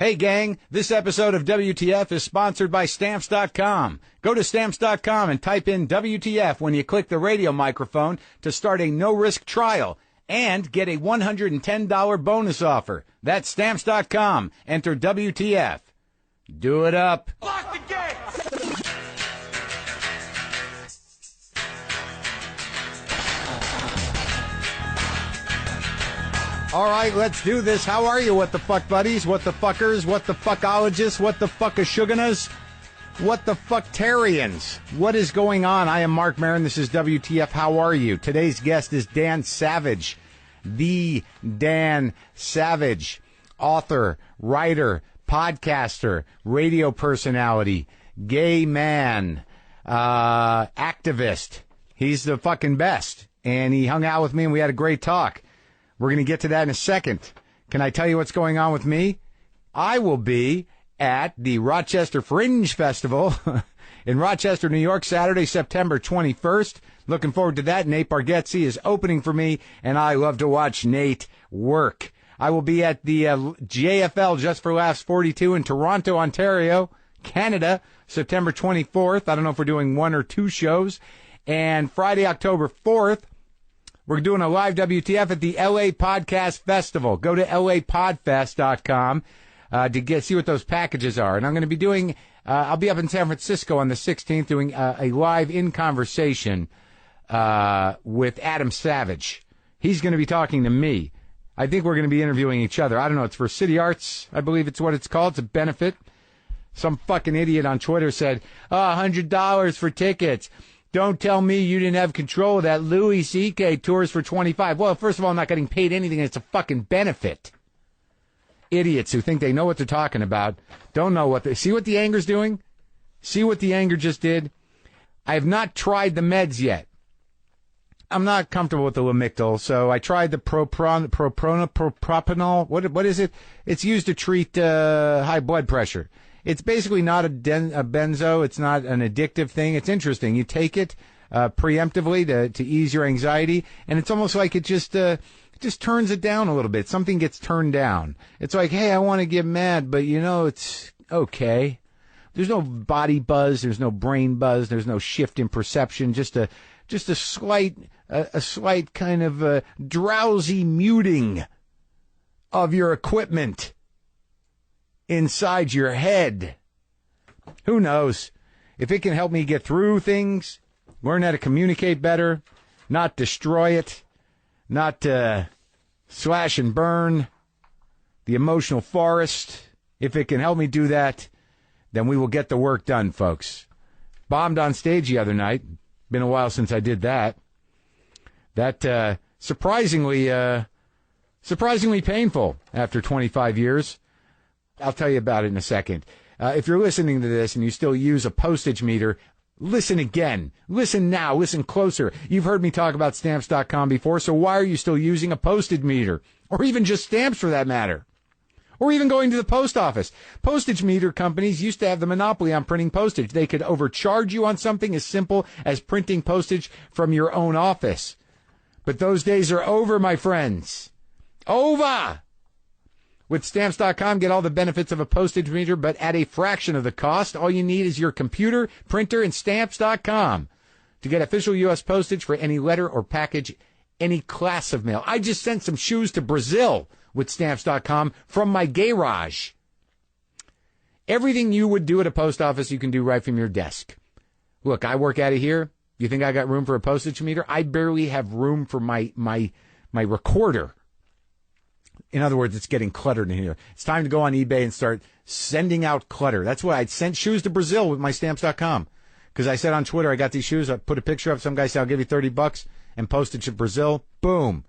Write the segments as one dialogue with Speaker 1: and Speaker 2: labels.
Speaker 1: Hey, gang, this episode of WTF is sponsored by Stamps.com. Go to Stamps.com and type in WTF when you click the radio microphone to start a no-risk trial and get a $110 bonus offer. That's Stamps.com. Enter WTF. Do it up.
Speaker 2: Lock the gate!
Speaker 1: All right, let's do this. How are you, what the fuck buddies, what the fuckers, what the fuckologists, what the fuckashuganas, what the fucktarians? What is going on? I am Marc Maron. This is WTF. How are you? Today's guest is Dan Savage, the Dan Savage, author, writer, podcaster, radio personality, gay man, activist. He's the fucking best. And he hung out with me and we had a great talk. We're going to get to that in a second. Can I tell you what's going on with me? I will be at the Rochester Fringe Festival in Rochester, New York, Saturday, September 21st. Looking forward to that. Nate Bargatze is opening for me, and I love to watch Nate work. I will be at the JFL, Just for Laughs 42 in Toronto, Ontario, Canada, September 24th. I don't know if we're doing one or two shows. And Friday, October 4th, we're doing a live WTF at the LA Podcast Festival. Go to lapodfest.com to see what those packages are. And I'm going to be doing, I'll be up in San Francisco on the 16th doing a live in conversation with Adam Savage. He's going to be talking to me. I think we're going to be interviewing each other. I don't know. It's for City Arts. I believe it's what it's called. It's a benefit. Some fucking idiot on Twitter said, $100 for tickets. Don't tell me you didn't have control of that. Louis C.K. tours for $25. Well, first of all, I'm not getting paid anything. It's a fucking benefit. Idiots who think they know what they're talking about don't know what they... See what the anger's doing? See what the anger just did? I have not tried the meds yet. I'm not comfortable with the Lamictal, so I tried the propranolol. What is it? It's used to treat high blood pressure. It's basically not a benzo. It's not an addictive thing. It's interesting. You take it preemptively to ease your anxiety, and it's almost like it just turns it down a little bit. Something gets turned down. It's like, hey, I want to get mad, but it's okay. There's no body buzz. There's no brain buzz. There's no shift in perception. Just a slight kind of drowsy muting of your equipment inside your head. Who knows? If it can help me get through things, learn how to communicate better, not destroy it, not slash and burn the emotional forest, if it can help me do that, then we will get the work done, folks. Bombed on stage the other night. Been a while since I did that. That surprisingly painful after 25 years. I'll tell you about it in a second. If you're listening to this and you still use a postage meter, listen again. Listen now. Listen closer. You've heard me talk about Stamps.com before, so why are you still using a postage meter? Or even just stamps for that matter? Or even going to the post office. Postage meter companies used to have the monopoly on printing postage. They could overcharge you on something as simple as printing postage from your own office. But those days are over, my friends. Over! With Stamps.com, get all the benefits of a postage meter, but at a fraction of the cost. All you need is your computer, printer, and Stamps.com to get official U.S. postage for any letter or package, any class of mail. I just sent some shoes to Brazil with Stamps.com from my garage. Everything you would do at a post office, you can do right from your desk. Look, I work out of here. You think I got room for a postage meter? I barely have room for my recorder. In other words, it's getting cluttered in here. It's time to go on eBay and start sending out clutter. That's why I sent shoes to Brazil with my Stamps.com. Because I said on Twitter, I got these shoes. I put a picture up. Some guy said, I'll give you $30 and postage to Brazil. Boom.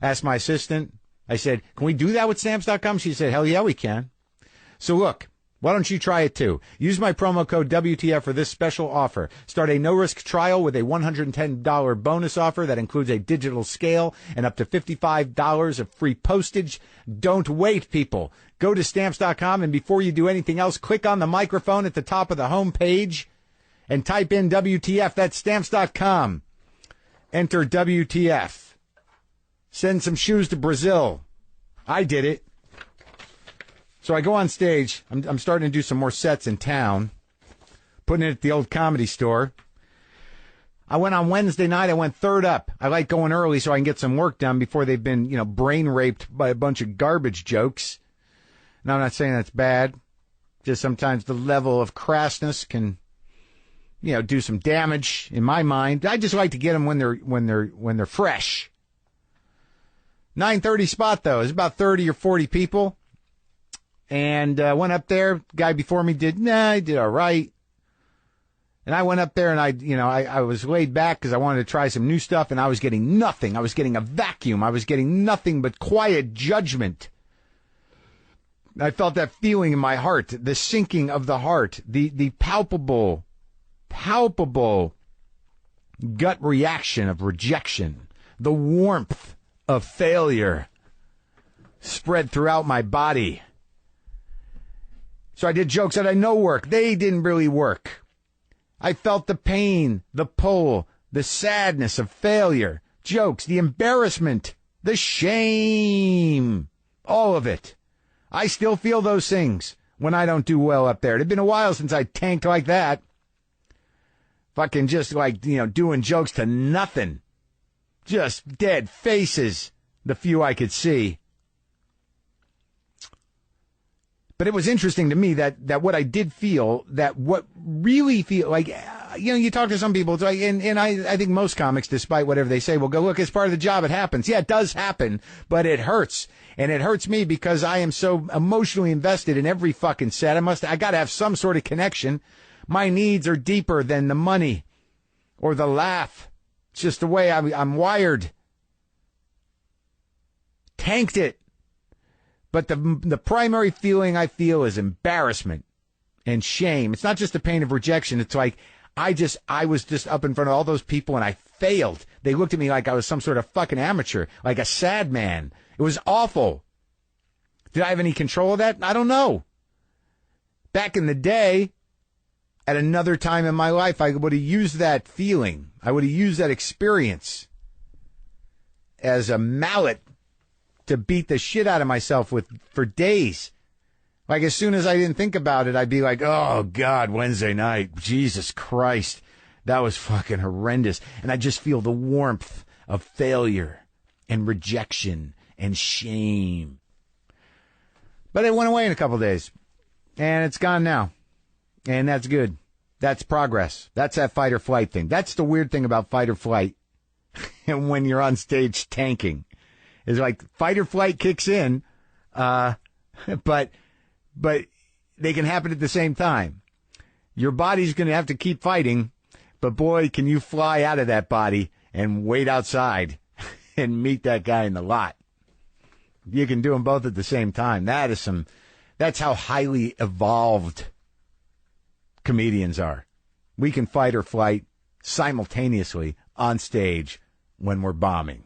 Speaker 1: Asked my assistant. I said, can we do that with Stamps.com? She said, hell yeah, we can. So look, why don't you try it too? Use my promo code WTF for this special offer. Start a no-risk trial with a $110 bonus offer that includes a digital scale and up to $55 of free postage. Don't wait, people. Go to Stamps.com, and before you do anything else, click on the microphone at the top of the home page and type in WTF. That's Stamps.com. Enter WTF. Send some shoes to Brazil. I did it. So I go on stage. I'm starting to do some more sets in town, putting it at the old Comedy Store. I went on Wednesday night. I went third up. I like going early so I can get some work done before they've been, brain raped by a bunch of garbage jokes. Now, I'm not saying that's bad. Just sometimes the level of crassness can, do some damage in my mind. I just like to get them when they're fresh. 9:30 spot though. It's about 30 or 40 people, and went up there. Guy before me did all right. And I went up there and I was laid back because I wanted to try some new stuff, and I was getting nothing. I was getting a vacuum. I was getting nothing but quiet judgment. I felt that feeling in my heart, the sinking of the heart, the palpable gut reaction of rejection, the warmth of failure spread throughout my body. So I did jokes that I know work. They didn't really work. I felt the pain, the pull, the sadness of failure, jokes, the embarrassment, the shame, all of it. I still feel those things when I don't do well up there. It had been a while since I tanked like that. Fucking just doing jokes to nothing. Just dead faces, the few I could see. But it was interesting to me that what I did feel, that what really feel like, you talk to some people, it's like, and I think most comics, despite whatever they say, will go, look, it's part of the job. It happens. Yeah, it does happen, but it hurts. And it hurts me because I am so emotionally invested in every fucking set. I got to have some sort of connection. My needs are deeper than the money or the laugh. It's just the way I'm wired. Tanked it. But the primary feeling I feel is embarrassment and shame. It's not just the pain of rejection. It's like I was just up in front of all those people and I failed. They looked at me like I was some sort of fucking amateur, like a sad man. It was awful. Did I have any control of that? I don't know. Back in the day, at another time in my life, I would have used that feeling. I would have used that experience as a mallet to beat the shit out of myself with for days. Like, as soon as I didn't think about it, I'd be like, oh, God, Wednesday night, Jesus Christ, that was fucking horrendous. And I just feel the warmth of failure and rejection and shame. But it went away in a couple of days, and it's gone now. And that's good. That's progress. That's that fight or flight thing. That's the weird thing about fight or flight. And when you're on stage tanking, is like fight or flight kicks in, but they can happen at the same time. Your body's going to have to keep fighting, but boy, can you fly out of that body and wait outside and meet that guy in the lot. You can do them both at the same time. That's how highly evolved comedians are. We can fight or flight simultaneously on stage when we're bombing.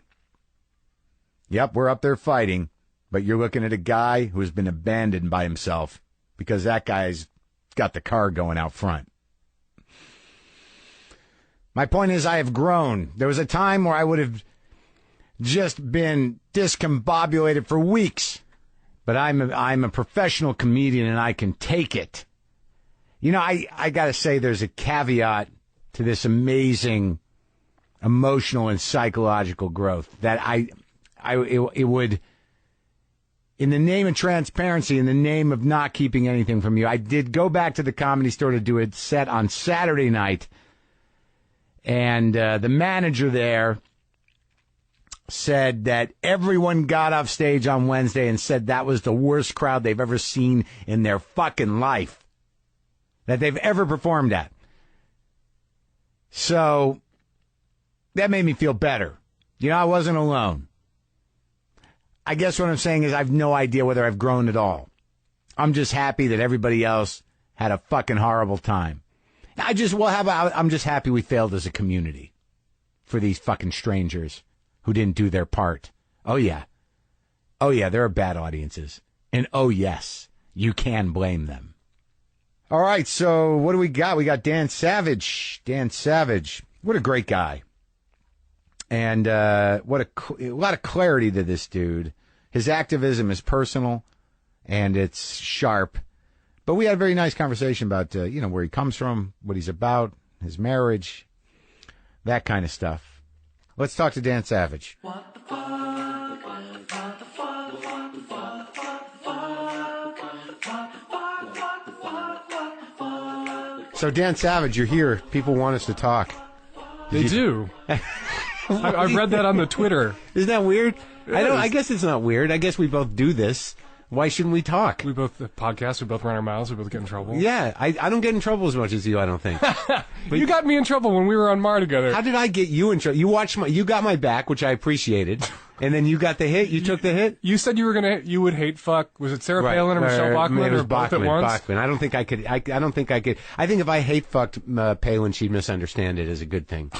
Speaker 1: Yep, we're up there fighting, but you're looking at a guy who has been abandoned by himself because that guy's got the car going out front. My point is, I have grown. There was a time where I would have just been discombobulated for weeks, but I'm a professional comedian and I can take it. I got to say there's a caveat to this amazing emotional and psychological growth that it would, in the name of transparency, in the name of not keeping anything from you, I did go back to the Comedy Store to do a set on Saturday night, and the manager there said that everyone got off stage on Wednesday and said that was the worst crowd they've ever seen in their fucking life that they've ever performed at. So that made me feel better. I wasn't alone. I guess what I'm saying is I have no idea whether I've grown at all. I'm just happy that everybody else had a fucking horrible time. I'm just happy we failed as a community for these fucking strangers who didn't do their part. Oh, yeah. There are bad audiences. And oh, yes, you can blame them. All right, so what do we got? We got Dan Savage. Dan Savage. What a great guy. And what a lot of clarity to this dude. His activism is personal and it's sharp. But we had a very nice conversation about, where he comes from, what he's about, his marriage, that kind of stuff. Let's talk to Dan Savage. What the fuck? So, Dan Savage, you're here. People want us to talk.
Speaker 2: They do. I've read that on the Twitter.
Speaker 1: Isn't that weird? I guess it's not weird. I guess we both do this. Why shouldn't we talk?
Speaker 2: We both podcast. We both run our mouths. We both get in trouble.
Speaker 1: Yeah, I don't get in trouble as much as you, I don't think.
Speaker 2: But you got me in trouble when we were on Mar together.
Speaker 1: How did I get you in trouble? You got my back, which I appreciated, and then you got the hit. You took the hit.
Speaker 2: You said you would hate fuck. Was it Sarah Palin or Michelle Bachmann or both at once?
Speaker 1: Bachmann. I don't think I could. I don't think I could. I think if I hate fucked Palin, she'd misunderstand it as a good thing.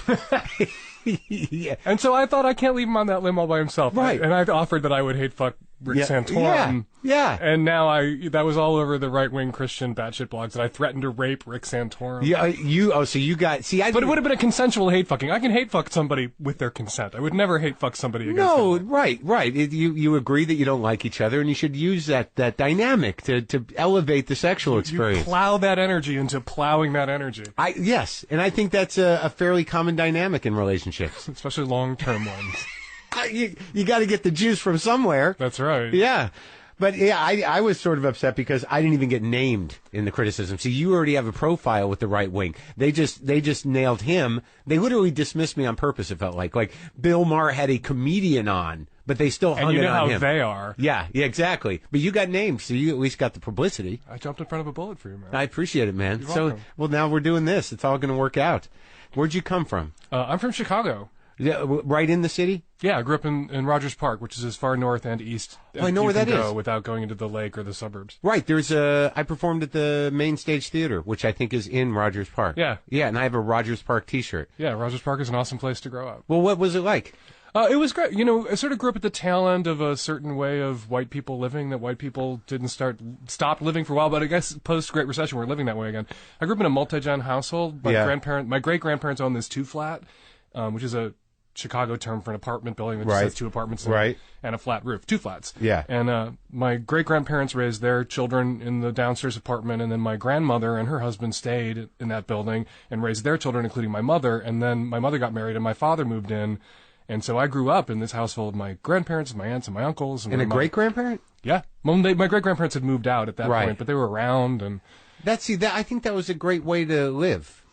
Speaker 1: Yeah.
Speaker 2: And so I thought I can't leave him on that limb all by himself.
Speaker 1: Right.
Speaker 2: And I offered that I would hate fuck Rick Santorum.
Speaker 1: Yeah.
Speaker 2: And now that was all over the right-wing Christian batshit blogs that I threatened to rape Rick Santorum.
Speaker 1: Yeah, so you got, but
Speaker 2: it would have been a consensual hate fucking. I can hate fuck somebody with their consent. I would never hate fuck somebody against them.
Speaker 1: Right. You agree that you don't like each other, and you should use that dynamic to elevate the sexual experience.
Speaker 2: You plow that energy into plowing that energy.
Speaker 1: Yes, and I think that's a fairly common dynamic in relationships.
Speaker 2: Especially long-term ones.
Speaker 1: You got to get the juice from somewhere.
Speaker 2: That's right.
Speaker 1: Yeah. But yeah, I was sort of upset because I didn't even get named in the criticism. See, you already have a profile with the right wing. They just nailed him. They literally dismissed me on purpose, it felt like. Like Bill Maher had a comedian on, but they still hung it on him.
Speaker 2: And you know how they are.
Speaker 1: Yeah, exactly. But you got named, so you at least got the publicity.
Speaker 2: I jumped in front of a bullet for you, man.
Speaker 1: I appreciate it, man.
Speaker 2: You're welcome.
Speaker 1: Well, now we're doing this. It's all going to work out. Where'd you come from?
Speaker 2: I'm from Chicago.
Speaker 1: Yeah, right in the city?
Speaker 2: Yeah, I grew up in Rogers Park, which is as far north and east as
Speaker 1: I know where that is.
Speaker 2: Without going into the lake or the suburbs.
Speaker 1: Right. I performed at the Main Stage Theater, which I think is in Rogers Park.
Speaker 2: Yeah.
Speaker 1: Yeah, and I have a Rogers Park t-shirt.
Speaker 2: Yeah, Rogers Park is an awesome place to grow up.
Speaker 1: Well, what was it like?
Speaker 2: It was great. I sort of grew up at the tail end of a certain way of white people living that white people stopped living for a while, but I guess post-Great Recession we're living that way again. I grew up in a multi-gen household. My great-grandparents owned this two-flat, which is a Chicago term for an apartment building that just has two apartments and a flat roof, two flats.
Speaker 1: Yeah.
Speaker 2: And my great-grandparents raised their children in the downstairs apartment, and then my grandmother and her husband stayed in that building and raised their children, including my mother, and then my mother got married and my father moved in. And so I grew up in this household, my grandparents, my aunts, and my uncles.
Speaker 1: And a great-grandparent?
Speaker 2: Yeah. My great-grandparents had moved out at that point, but they were around. And
Speaker 1: I think that was a great way to live.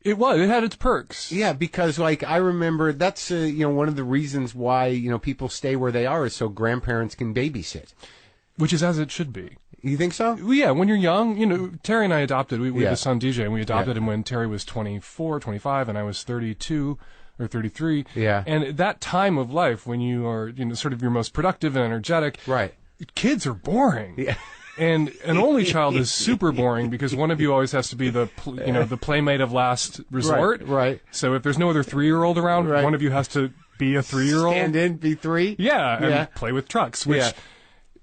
Speaker 2: It was. It had its perks.
Speaker 1: Yeah, because, I remember that's, one of the reasons why, people stay where they are is so grandparents can babysit.
Speaker 2: Which is as it should be.
Speaker 1: You think so?
Speaker 2: Well, yeah, when you're young, Terry and I adopted. We have a son, DJ, and we adopted him when Terry was 24, 25, and I was 32. Or 33.
Speaker 1: Yeah.
Speaker 2: And at that time of life, when you are, sort of your most productive and energetic, kids are boring. Yeah. And an only child is super boring because one of you always has to be the playmate of last resort.
Speaker 1: Right.
Speaker 2: So if there's no other 3-year-old around, one of you has to be a 3-year-old.
Speaker 1: Stand in, be 3.
Speaker 2: Yeah. And play with trucks, which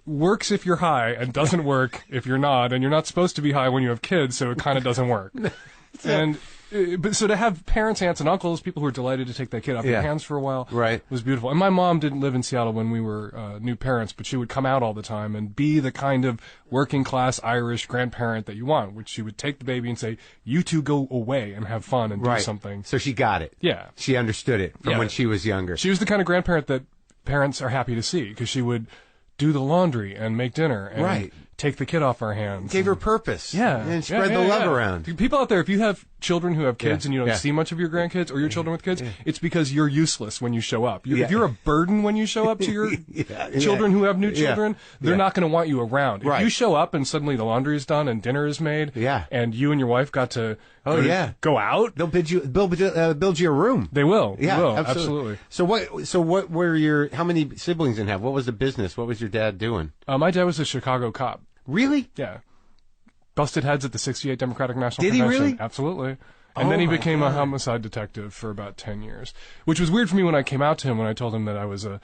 Speaker 2: works if you're high and doesn't work if you're not. And you're not supposed to be high when you have kids, so it kind of doesn't work. But so to have parents, aunts, and uncles, people who are delighted to take that kid off your hands for a while, was beautiful. And my mom didn't live in Seattle when we were new parents, but she would come out all the time and be the kind of working-class Irish grandparent that you want, which she would take the baby and say, you two go away and have fun and do something.
Speaker 1: So she got it.
Speaker 2: Yeah.
Speaker 1: She understood it from when she was younger.
Speaker 2: She was the kind of grandparent that parents are happy to see because she would do the laundry and make dinner and take the kid off our hands.
Speaker 1: Gave her purpose.
Speaker 2: Yeah.
Speaker 1: And spread the love around.
Speaker 2: People out there, if you have children who have kids and you don't see much of your grandkids or your children with kids, it's because you're useless when you show up. If you're a burden when you show up to your children who have new children, they're not going to want you around. If you show up and suddenly the laundry is done and dinner is made and you and your wife got to go out,
Speaker 1: they'll build you a room.
Speaker 2: They will.
Speaker 1: Yeah,
Speaker 2: they will.
Speaker 1: Absolutely. So what were how many siblings did you have? What was the business? What was your dad doing?
Speaker 2: My dad was a Chicago cop.
Speaker 1: Really?
Speaker 2: Yeah. Busted heads at the 68 Democratic National Convention.
Speaker 1: Did he really?
Speaker 2: Absolutely. And then he became a homicide detective for about 10 years, which was weird for me when I came out to him when I told him that I was a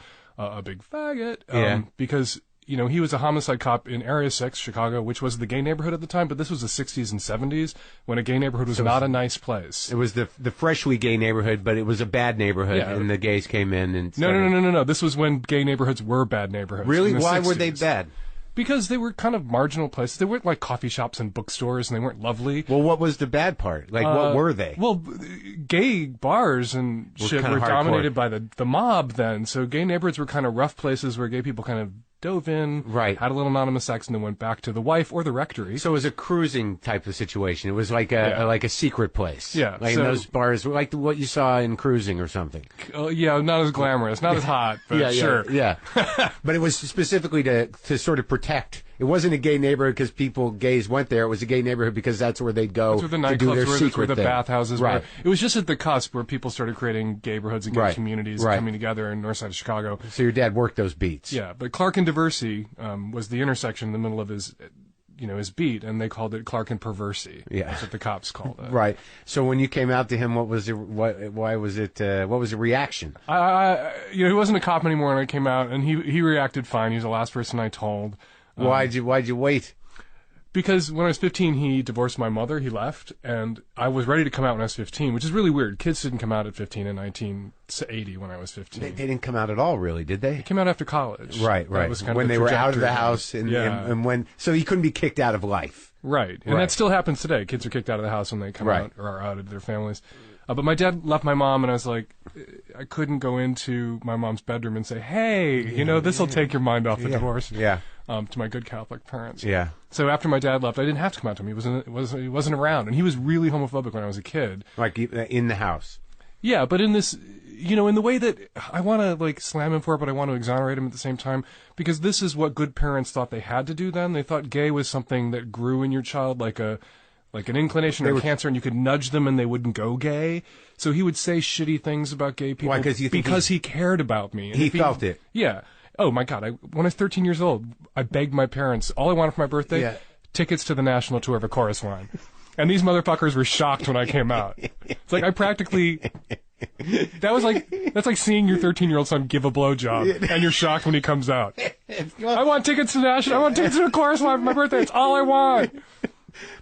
Speaker 2: big faggot. Because, he was a homicide cop in Area 6, Chicago, which was the gay neighborhood at the time, but this was the 60s and 70s when a gay neighborhood was not a nice place.
Speaker 1: It was the freshly gay neighborhood, but it was a bad neighborhood, and the gays came in and started...
Speaker 2: No. This was when gay neighborhoods were bad neighborhoods.
Speaker 1: Really? Why were they bad?
Speaker 2: Because they were kind of marginal places. They weren't like coffee shops and bookstores, and they weren't lovely.
Speaker 1: Well, what was the bad part? Like, what were they?
Speaker 2: Well, gay bars and shit were dominated by the mob then. So gay neighborhoods were kind of rough places where gay people kind of dove in,
Speaker 1: right,
Speaker 2: had a little anonymous sex, and then went back to the wife or the rectory.
Speaker 1: So it was a cruising type of situation. It was like a secret place.
Speaker 2: Yeah.
Speaker 1: Like
Speaker 2: so,
Speaker 1: those bars, like what you saw in Cruising or something.
Speaker 2: Yeah, not as glamorous, not as hot, but sure.
Speaker 1: Yeah. But it was specifically to sort of protect. It wasn't a gay neighborhood because gays went there. It was a gay neighborhood because that's where they'd go
Speaker 2: to
Speaker 1: do
Speaker 2: the
Speaker 1: their
Speaker 2: nightclubs,
Speaker 1: secret
Speaker 2: where the
Speaker 1: thing.
Speaker 2: bathhouses
Speaker 1: right.
Speaker 2: were. It was just at the cusp where people started creating gay neighborhoods and gay communities coming together in north side of Chicago.
Speaker 1: So your dad worked those beats.
Speaker 2: Yeah, but Clark and Diversey was the intersection in the middle of his beat, and they called it Clark and Perversey.
Speaker 1: Yeah.
Speaker 2: That's what the cops called it.
Speaker 1: Right. So when you came out to him, what was the reaction?
Speaker 2: He wasn't a cop anymore when I came out, and he reacted fine. He was the last person I told.
Speaker 1: Why'd you wait?
Speaker 2: Because when I was 15, he divorced my mother. He left, and I was ready to come out when I was 15, which is really weird. Kids didn't come out at 15 in 1980 when I was 15.
Speaker 1: They didn't come out at all, really, did they?
Speaker 2: They came out after college.
Speaker 1: Right.
Speaker 2: That was kind
Speaker 1: when
Speaker 2: of
Speaker 1: they were out of the house, and when so he couldn't be kicked out of life.
Speaker 2: Right, and that still happens today. Kids are kicked out of the house when they come out or are out of their families. But my dad left my mom, and I was like, I couldn't go into my mom's bedroom and say, hey, this will take your mind off the divorce.
Speaker 1: Yeah.
Speaker 2: To my good Catholic parents.
Speaker 1: Yeah.
Speaker 2: So after my dad left, I didn't have to come out to him. He wasn't around, and he was really homophobic when I was a kid.
Speaker 1: Like in the house.
Speaker 2: Yeah, but in this, in the way that I want to slam him for it, but I want to exonerate him at the same time, because this is what good parents thought they had to do then. They thought gay was something that grew in your child like an inclination or cancer, and you could nudge them and they wouldn't go gay. So he would say shitty things about gay people.
Speaker 1: Why? Because
Speaker 2: he cared about me. And
Speaker 1: he felt it.
Speaker 2: Yeah. Oh my God! When I was 13 years old, I begged my parents. All I wanted for my birthday, tickets to the national tour of a chorus line. And these motherfuckers were shocked when I came out. It's like I practically. That's like seeing your 13-year-old son give a blowjob, and you're shocked when he comes out. I want tickets to national. I want tickets to the chorus line for my birthday. It's all I want.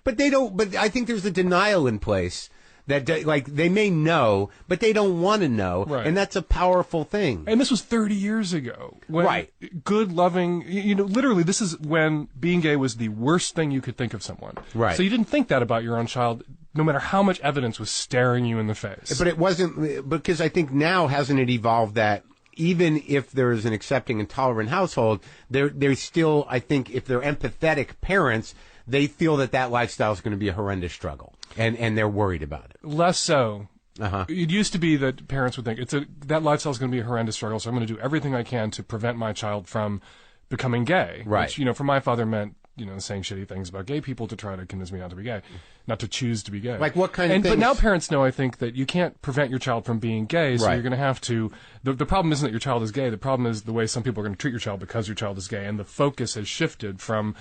Speaker 1: But they don't. But I think there's a denial in place that they may know, but they don't want to know, and that's a powerful thing.
Speaker 2: And this was 30 years ago. When good, loving, literally, this is when being gay was the worst thing you could think of someone.
Speaker 1: Right.
Speaker 2: So you didn't think that about your own child, no matter how much evidence was staring you in the face.
Speaker 1: But it wasn't, because I think now, hasn't it evolved that even if there is an accepting and tolerant household, there's still, I think, if they're empathetic parents, they feel that lifestyle is going to be a horrendous struggle, and they're worried about it.
Speaker 2: Less so.
Speaker 1: Uh-huh.
Speaker 2: It used to be that parents would think that lifestyle is going to be a horrendous struggle, so I'm going to do everything I can to prevent my child from becoming gay.
Speaker 1: Right.
Speaker 2: Which, for my father meant, saying shitty things about gay people to try to convince me not to be gay, not to choose to be gay.
Speaker 1: Like what kind of things?
Speaker 2: But now parents know, I think, that you can't prevent your child from being gay, so you're going to have to. The problem isn't that your child is gay. The problem is the way some people are going to treat your child because your child is gay, and the focus has shifted from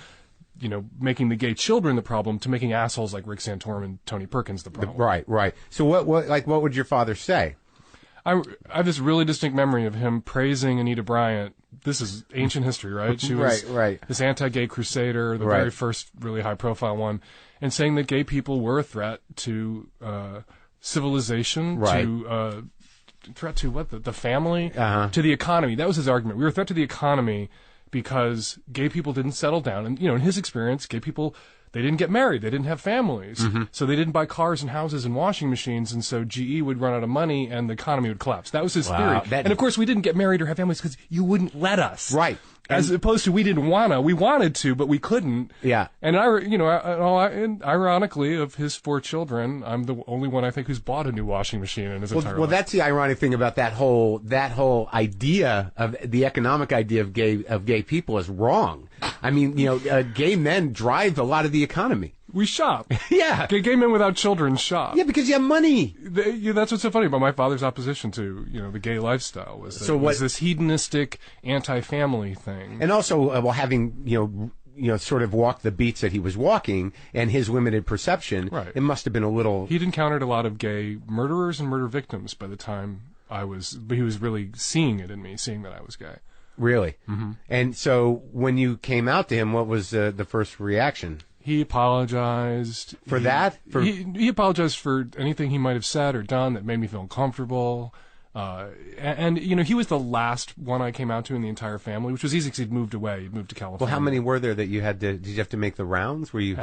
Speaker 2: making the gay children the problem to making assholes like Rick Santorum and Tony Perkins the problem.
Speaker 1: Right. So what would your father say?
Speaker 2: I have this really distinct memory of him praising Anita Bryant. This is ancient history, right? She was this anti-gay crusader, the very first really high-profile one, and saying that gay people were a threat to civilization, to threat to what? The family, to the economy. That was his argument. We were a threat to the economy because gay people didn't settle down. And, in his experience, gay people, they didn't get married. They didn't have families. Mm-hmm. So they didn't buy cars and houses and washing machines. And so GE would run out of money and the economy would collapse. That was his theory. And, of course, we didn't get married or have families because you wouldn't let us.
Speaker 1: Right.
Speaker 2: As opposed to we didn't want to. We wanted to, but we couldn't.
Speaker 1: Yeah.
Speaker 2: And, ironically, of his 4 children, I'm the only one, I think, who's bought a new washing machine in his entire life. Well,
Speaker 1: that's the ironic thing about that whole idea of the economic idea of gay people is wrong. I mean, gay men drive a lot of the economy.
Speaker 2: We shop.
Speaker 1: Yeah.
Speaker 2: Gay men without children shop.
Speaker 1: Yeah, because you have money.
Speaker 2: That's what's so funny about my father's opposition to, the gay lifestyle was this hedonistic anti-family thing.
Speaker 1: And also, having, sort of walked the beats that he was walking and his limited perception, it must have been a little...
Speaker 2: He'd encountered a lot of gay murderers and murder victims by the time he was really seeing it in me, seeing that I was gay.
Speaker 1: Really?
Speaker 2: Mm-hmm.
Speaker 1: And so when you came out to him, what was the first reaction?
Speaker 2: He apologized.
Speaker 1: For that?
Speaker 2: He apologized for anything he might have said or done that made me feel uncomfortable. And he was the last one I came out to in the entire family, which was easy because he'd moved away. He'd moved to California.
Speaker 3: Well, how many were there that you had to? Did you have to make the rounds? Were you?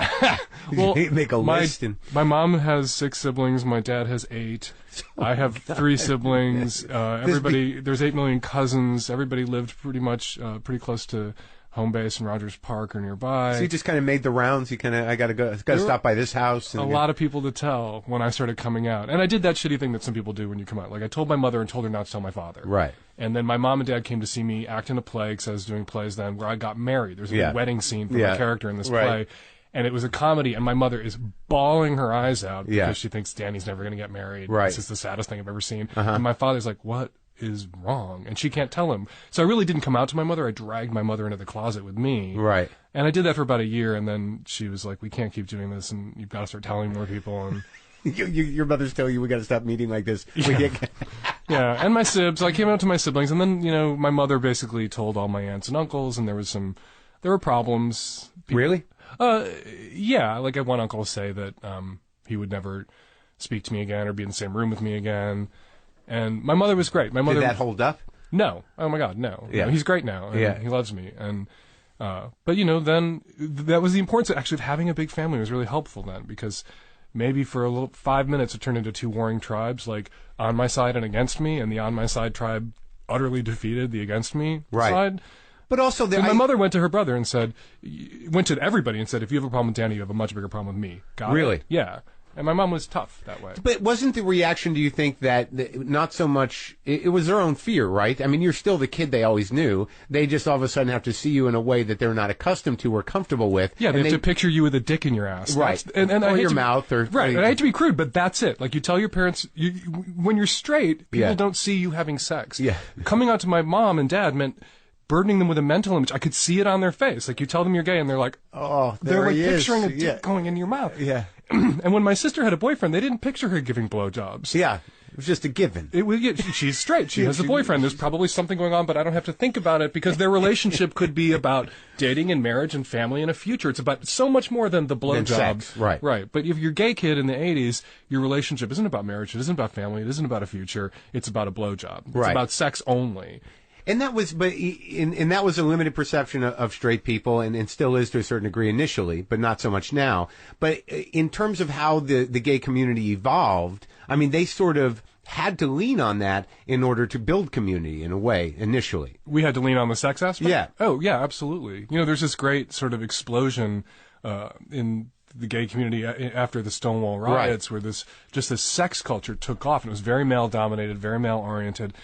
Speaker 3: Well, you make a list.
Speaker 2: My mom has 6 siblings. My dad has 8. I have 3 siblings. There's 8 million cousins. Everybody lived pretty close to home base in Rogers Park or nearby.
Speaker 3: So you just kind of made the rounds. You I got to stop by this house.
Speaker 2: And a lot of people to tell when I started coming out. And I did that shitty thing that some people do when you come out. Like I told my mother and told her not to tell my father.
Speaker 3: Right.
Speaker 2: And then my mom and dad came to see me act in a play, because I was doing plays then, where I got married. There's a big wedding scene for my character in this play. And it was a comedy, and my mother is bawling her eyes out because she thinks Danny's never going to get married.
Speaker 3: Right.
Speaker 2: This is the saddest thing I've ever seen. And my father's like, what is wrong? And she can't tell him. So I really didn't come out to my mother. I dragged my mother into the closet with me.
Speaker 3: Right.
Speaker 2: And I did that for about a year, and then she was like, we can't keep doing this, and you've got to start telling more people. And
Speaker 3: your mother's telling you we got to stop meeting like this.
Speaker 2: Yeah, and my sibs. I came out to my siblings, and then, my mother basically told all my aunts and uncles, and there were problems.
Speaker 3: Really?
Speaker 2: Yeah, like I had one uncle say that he would never speak to me again or be in the same room with me again. And my mother was great. Did
Speaker 3: that hold up?
Speaker 2: No. Oh my God, no.
Speaker 3: Yeah.
Speaker 2: No, he's great now. And he loves me. And but then that was the importance of having a big family was really helpful then, because maybe for 5 minutes it turned into 2 warring tribes, like on my side and against me, and the on my side tribe utterly defeated the against me side.
Speaker 3: But also,
Speaker 2: my mother went to her brother and went to everybody and said, if you have a problem with Danny, you have a much bigger problem with me. Got
Speaker 3: really?
Speaker 2: It? Yeah. And my mom was tough that way.
Speaker 3: But wasn't the reaction, do you think, that not so much, it was their own fear, right? I mean, you're still the kid they always knew. They just all of a sudden have to see you in a way that they're not accustoed to or comfortable with.
Speaker 2: Yeah, they have to picture you with a dick in your ass.
Speaker 3: Right.
Speaker 2: Or
Speaker 3: your mouth.
Speaker 2: Right. And I hate to be crude, but that's it. Like, you tell your parents, when you're straight, people don't see you having sex.
Speaker 3: Yeah.
Speaker 2: Coming out to my mom and dad meant burdening them with a mental image. I could see it on their face. Like, you tell them you're gay, and they're like,
Speaker 3: oh,
Speaker 2: they're like picturing a dick going in your mouth.
Speaker 3: Yeah.
Speaker 2: And when my sister had a boyfriend, they didn't picture her giving blowjobs.
Speaker 3: Yeah. It was just a given.
Speaker 2: She's straight. She has a boyfriend. There's probably something going on, but I don't have to think about it, because their relationship could be about dating and marriage and family and a future. It's about so much more than the blowjob.
Speaker 3: Right.
Speaker 2: Right. But if you're a gay kid in the 80s, your relationship isn't about marriage. It isn't about family. It isn't about a future. It's about a blowjob. It's about sex only.
Speaker 3: And that was, and that was a limited perception of straight people, and still is to a certain degree initially, but not so much now. But in terms of how the gay community evolved, I mean, they sort of had to lean on that in order to build community in a way initially.
Speaker 2: We had to lean on the sex aspect?
Speaker 3: Yeah.
Speaker 2: Oh, yeah, absolutely. There's this great sort of explosion in the gay community after the Stonewall riots, where this sex culture took off, and it was very male dominated, very male oriented.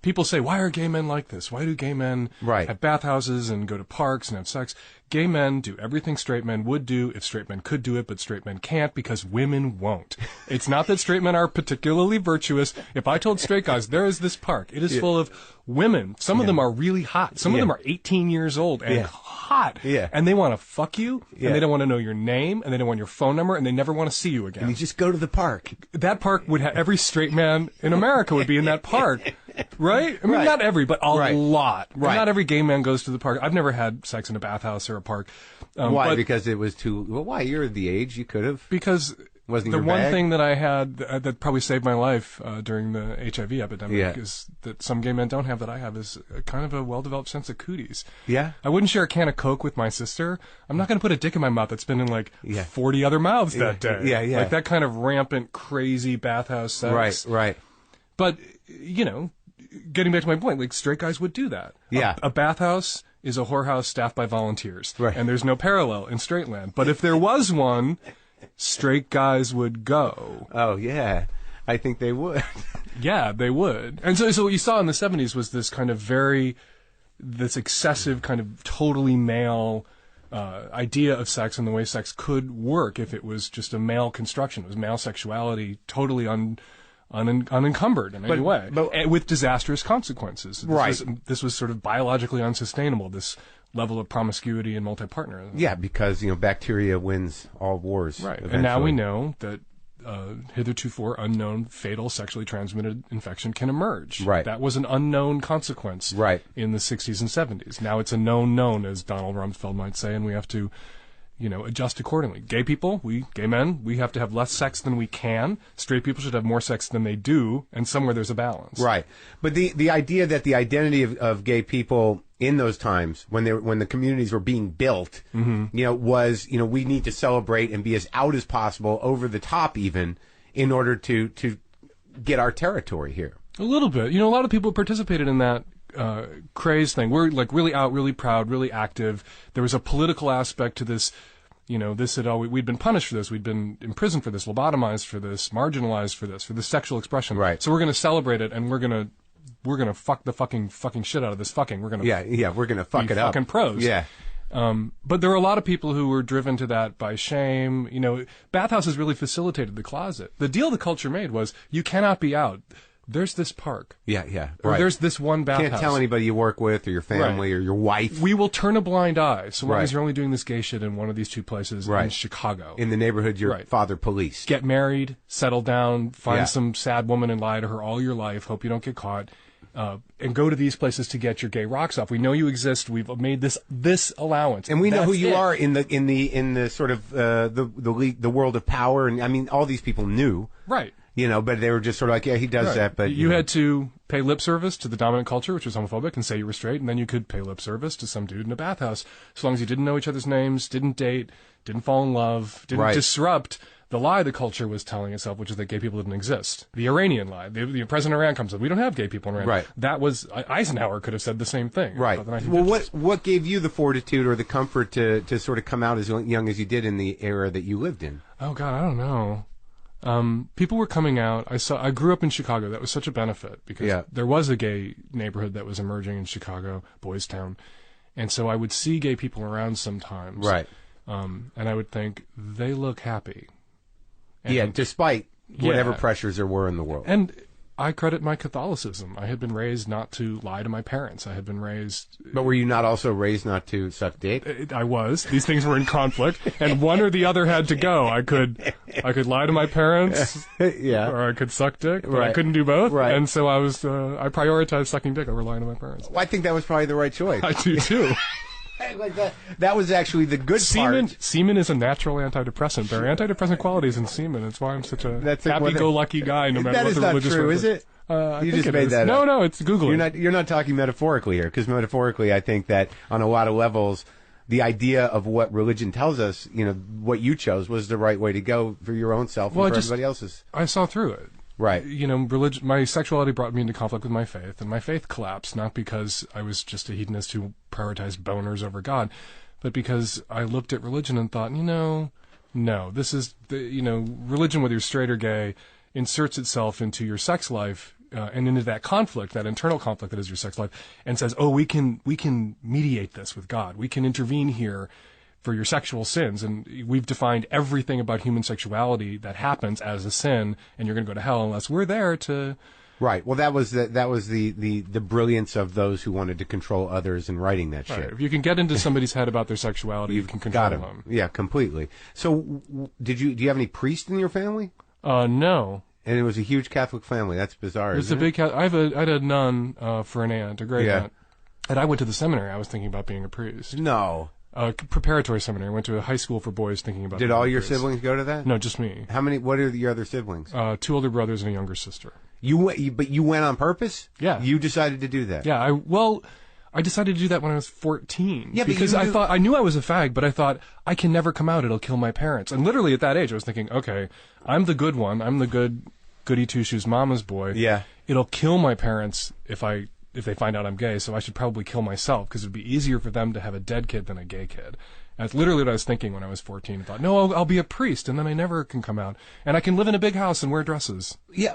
Speaker 2: People say, why are gay men like this? Why do gay men have bathhouses and go to parks and have sex? Gay men do everything straight men would do if straight men could do it, but straight men can't because women won't. It's not that straight men are particularly virtuous. If I told straight guys, there is this park, it is full of women. Some of them are really hot. Some of them are 18 years old and hot.
Speaker 3: Yeah.
Speaker 2: And they want to fuck you, and they don't want to know your name, and they don't want your phone number, and they never want to see you again.
Speaker 3: And you just go to the park.
Speaker 2: That park would have, every straight man in America would be in that park. Right? I mean, not every, but a lot. Right. And not every gay man goes to the park. I've never had sex in a bathhouse or a park.
Speaker 3: Why? Because it was too... Well, why? You're the age. You could have.
Speaker 2: Because the one thing that I had that probably saved my life during the HIV epidemic is that some gay men don't have that I have is kind of a well-developed sense of cooties.
Speaker 3: Yeah?
Speaker 2: I wouldn't share a can of Coke with my sister. I'm not going to put a dick in my mouth that's been in 40 other mouths that day.
Speaker 3: Yeah, yeah.
Speaker 2: Like that kind of rampant, crazy bathhouse sex.
Speaker 3: Right.
Speaker 2: But, getting back to my point, straight guys would do that.
Speaker 3: Yeah.
Speaker 2: A bathhouse is a whorehouse staffed by volunteers.
Speaker 3: Right.
Speaker 2: And there's no parallel in straight land. But if there was one, straight guys would go.
Speaker 3: Oh, yeah. I think they would.
Speaker 2: Yeah, they would. And so what you saw in the 70s was this kind of this excessive kind of totally male idea of sex and the way sex could work if it was just a male construction. It was male sexuality totally unencumbered in any way, but with disastrous consequences. This was sort of biologically unsustainable, this level of promiscuity and multi-partner.
Speaker 3: Yeah, because, bacteria wins all wars.
Speaker 2: Right.
Speaker 3: Eventually.
Speaker 2: And now we know that hitherto unknown fatal sexually transmitted infection can emerge.
Speaker 3: Right.
Speaker 2: That was an unknown consequence in the 60s and 70s. Now it's a known, as Donald Rumsfeld might say, and we have to adjust accordingly. Gay people, gay men, we have to have less sex than we can. Straight people should have more sex than they do, and somewhere there's a balance.
Speaker 3: Right. But the idea that the identity of gay people in those times when the communities were being built, was, we need to celebrate and be as out as possible, over the top even, in order to get our territory here.
Speaker 2: A little bit. A lot of people participated in that craze thing. We're like really out, really proud, really active. There was a political aspect to this. We'd been punished for this. We'd been imprisoned for this, lobotomized for this, marginalized for this sexual expression.
Speaker 3: Right.
Speaker 2: So we're going to celebrate it, and we're going to fuck the fucking shit out of this fucking. We're going to
Speaker 3: we're going to fuck it up.
Speaker 2: Fucking pros.
Speaker 3: Yeah.
Speaker 2: But there are a lot of people who were driven to that by shame. Bathhouses really facilitated the closet. The deal the culture made was you cannot be out. There's this park.
Speaker 3: Yeah.
Speaker 2: Or
Speaker 3: right.
Speaker 2: there's this one bathhouse.
Speaker 3: Can't tell anybody you work with or your family or your wife.
Speaker 2: We will turn a blind eye so long as you're only doing this gay shit in one of these two places in Chicago.
Speaker 3: In the neighborhood your father policed.
Speaker 2: Get married, settle down, find some sad woman and lie to her all your life, hope you don't get caught, and go to these places to get your gay rocks off. We know you exist. We've made this allowance.
Speaker 3: And we know who you are in the sort of the world of power, and I mean all these people knew.
Speaker 2: Right.
Speaker 3: But they were just sort of like, yeah, he does that, but...
Speaker 2: You had to pay lip service to the dominant culture, which was homophobic, and say you were straight, and then you could pay lip service to some dude in a bathhouse, as long as you didn't know each other's names, didn't date, didn't fall in love, didn't disrupt the lie the culture was telling itself, which is that gay people didn't exist. The Iranian lie. The President of Iran comes up, we don't have gay people in Iran.
Speaker 3: Right.
Speaker 2: That was... Eisenhower could have said the same thing.
Speaker 3: Right. Well, what gave you the fortitude or the comfort to sort of come out as young as you did in the era that you lived in?
Speaker 2: Oh, God, I don't know. People were coming out. I grew up in Chicago. That was such a benefit because there was a gay neighborhood that was emerging in Chicago, Boys Town. And so I would see gay people around sometimes.
Speaker 3: Right.
Speaker 2: And I would think, they look happy. And,
Speaker 3: despite whatever pressures there were in the world.
Speaker 2: And I credit my Catholicism. I had been raised not to lie to my parents. I had been raised...
Speaker 3: But were you not also raised not to suck dick?
Speaker 2: I was. These things were in conflict, and one or the other had to go. I could lie to my parents, or I could suck dick, but I couldn't do both. Right. And so I prioritized sucking dick over lying to my parents.
Speaker 3: Well, I think that was probably the right choice.
Speaker 2: I do, too.
Speaker 3: Like that was actually the good part.
Speaker 2: Semen is a natural antidepressant. There are antidepressant qualities in semen. That's why I'm such a happy-go-lucky guy, no matter what the religious...
Speaker 3: That is not true, is it?
Speaker 2: You
Speaker 3: just made that
Speaker 2: up.
Speaker 3: No,
Speaker 2: it's Google it.
Speaker 3: You're not talking metaphorically here, because metaphorically I think that on a lot of levels, the idea of what religion tells us, what you chose was the right way to go for your own self and for everybody else's.
Speaker 2: I saw through it.
Speaker 3: Right.
Speaker 2: Religion. My sexuality brought me into conflict with my faith, and my faith collapsed, not because I was just a hedonist who prioritized boners over God, but because I looked at religion and thought, no, this is, religion, whether you're straight or gay, inserts itself into your sex life and into that conflict, that internal conflict that is your sex life, and says, oh, we can mediate this with God. We can intervene here for your sexual sins, and we've defined everything about human sexuality that happens as a sin, and you're going to go to hell unless we're there to...
Speaker 3: Right. Well, that was the brilliance of those who wanted to control others in writing that shit.
Speaker 2: If you can get into somebody's head about their sexuality, you can control them.
Speaker 3: Yeah, completely. So, do you have any priests in your family?
Speaker 2: No.
Speaker 3: And it was a huge Catholic family. That's bizarre.
Speaker 2: It's a big. I had a nun for an aunt, a great aunt, and I went to the seminary. I was thinking about being a priest.
Speaker 3: No.
Speaker 2: Preparatory seminary. I went to a high school for boys thinking about...
Speaker 3: Did all your siblings go to that?
Speaker 2: No, just me.
Speaker 3: How many? What are your other siblings?
Speaker 2: 2 older brothers and a younger sister.
Speaker 3: But you went on purpose?
Speaker 2: Yeah.
Speaker 3: You decided to do that?
Speaker 2: Yeah. I decided to do that when I was 14.
Speaker 3: Yeah,
Speaker 2: because I knew I was a fag, but I thought, I can never come out. It'll kill my parents. And literally at that age, I was thinking, okay, I'm the good one. I'm the goody two-shoes mama's boy.
Speaker 3: Yeah.
Speaker 2: It'll kill my parents if they find out I'm gay, so I should probably kill myself because it would be easier for them to have a dead kid than a gay kid. That's literally what I was thinking when I was 14. I thought, no, I'll be a priest, and then I never can come out, and I can live in a big house and wear dresses.
Speaker 3: Yeah,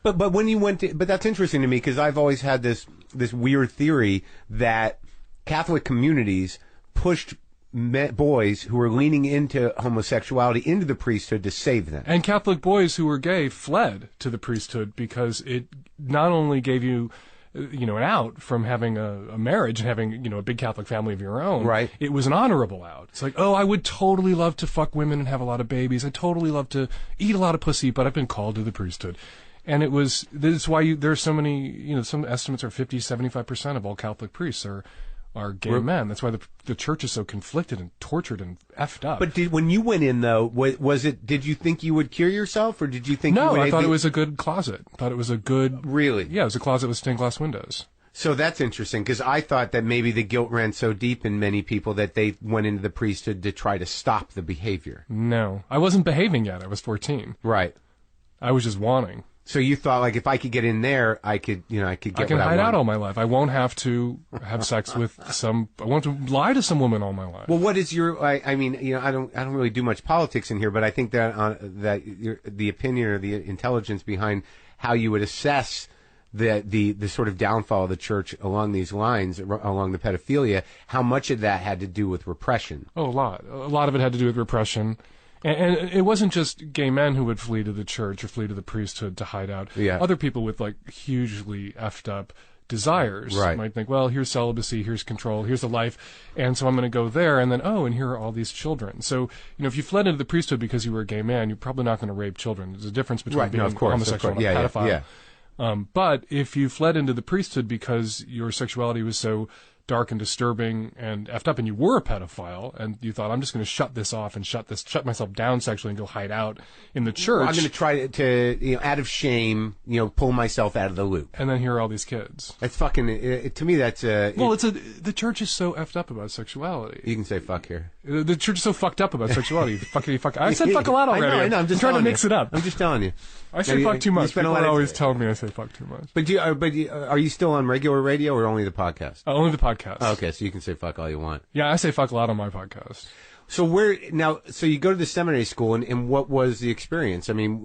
Speaker 3: but when you went to, but that's interesting to me because I've always had this weird theory that Catholic communities pushed boys who were leaning into homosexuality into the priesthood to save them.
Speaker 2: And Catholic boys who were gay fled to the priesthood because it not only gave you an out from having a marriage and having, a big Catholic family of your own.
Speaker 3: Right.
Speaker 2: It was an honorable out. It's like, oh, I would totally love to fuck women and have a lot of babies. I totally love to eat a lot of pussy, but I've been called to the priesthood. And that's why there's so many, some estimates are 50, 75% of all Catholic priests are are gay men. That's why the church is so conflicted and tortured and effed up.
Speaker 3: But when you went in, though, did you think you would cure yourself, or did you think
Speaker 2: No, I thought it was a good closet. I thought it was a good...
Speaker 3: Really?
Speaker 2: Yeah, it was a closet with stained glass windows.
Speaker 3: So that's interesting, because I thought that maybe the guilt ran so deep in many people that they went into the priesthood to try to stop the behavior.
Speaker 2: No. I wasn't behaving yet. I was 14.
Speaker 3: Right.
Speaker 2: I was just wanting.
Speaker 3: So you thought, like, if I could get in there, I could get what I want.
Speaker 2: I can hide out all my life. I won't have to have sex with I won't have to lie to some woman all my life.
Speaker 3: Well, what is your? I mean, I don't really do much politics in here, but I think that the opinion or the intelligence behind how you would assess the sort of downfall of the church along these lines, along the pedophilia, how much of that had to do with repression?
Speaker 2: Oh, a lot. A lot of it had to do with repression. And it wasn't just gay men who would flee to the church or flee to the priesthood to hide out.
Speaker 3: Yeah.
Speaker 2: Other people with, like, hugely effed up desires might think, well, here's celibacy, here's control, here's a life, and so I'm going to go there, and then, and here are all these children. So, if you fled into the priesthood because you were a gay man, you're probably not going to rape children. There's a difference between being homosexual and a pedophile.
Speaker 3: Yeah.
Speaker 2: But if you fled into the priesthood because your sexuality was so dark and disturbing and effed up, and you were a pedophile, and you thought, I'm just going to shut this off and shut myself down sexually and go hide out in the church.
Speaker 3: Well, I'm going to try to out of shame, pull myself out of the loop.
Speaker 2: And then here are all these kids.
Speaker 3: That's fucking, to me, that's
Speaker 2: the church is so effed up about sexuality.
Speaker 3: You can say fuck here.
Speaker 2: The church is so fucked up about sexuality. Fuck. I said fuck a lot already.
Speaker 3: I know, I'm just
Speaker 2: trying to
Speaker 3: telling
Speaker 2: mix it up.
Speaker 3: I'm just telling you.
Speaker 2: I say fuck too much. People always tell me I say fuck too much.
Speaker 3: But are you still on regular radio or only the podcast?
Speaker 2: Only the podcast.
Speaker 3: Oh, okay, so you can say fuck all you want.
Speaker 2: Yeah, I say fuck a lot on my podcast.
Speaker 3: So so you go to the seminary school, and what was the experience? I mean,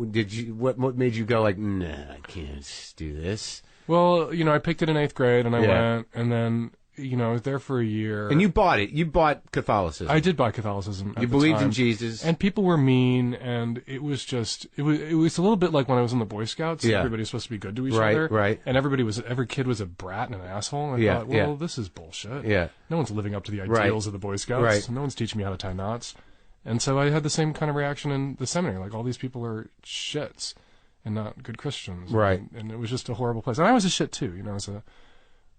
Speaker 3: what made you go like, nah, I can't do this?
Speaker 2: Well, I picked it in 8th grade, and I went, and then, I was there for a year.
Speaker 3: And you bought it. You bought Catholicism.
Speaker 2: I did buy Catholicism.
Speaker 3: You believed in Jesus.
Speaker 2: And people were mean, and it was just, it was a little bit like when I was in the Boy Scouts.
Speaker 3: Yeah.
Speaker 2: Everybody was supposed to be good to each other.
Speaker 3: Right.
Speaker 2: And every kid was a brat and an asshole. And I thought, well, this is bullshit.
Speaker 3: Yeah.
Speaker 2: No one's living up to the ideals of the Boy Scouts.
Speaker 3: Right.
Speaker 2: No one's teaching me how to tie knots. And so I had the same kind of reaction in the seminary. Like, all these people are shits and not good Christians.
Speaker 3: Right.
Speaker 2: And it was just a horrible place. And I was a shit too, as a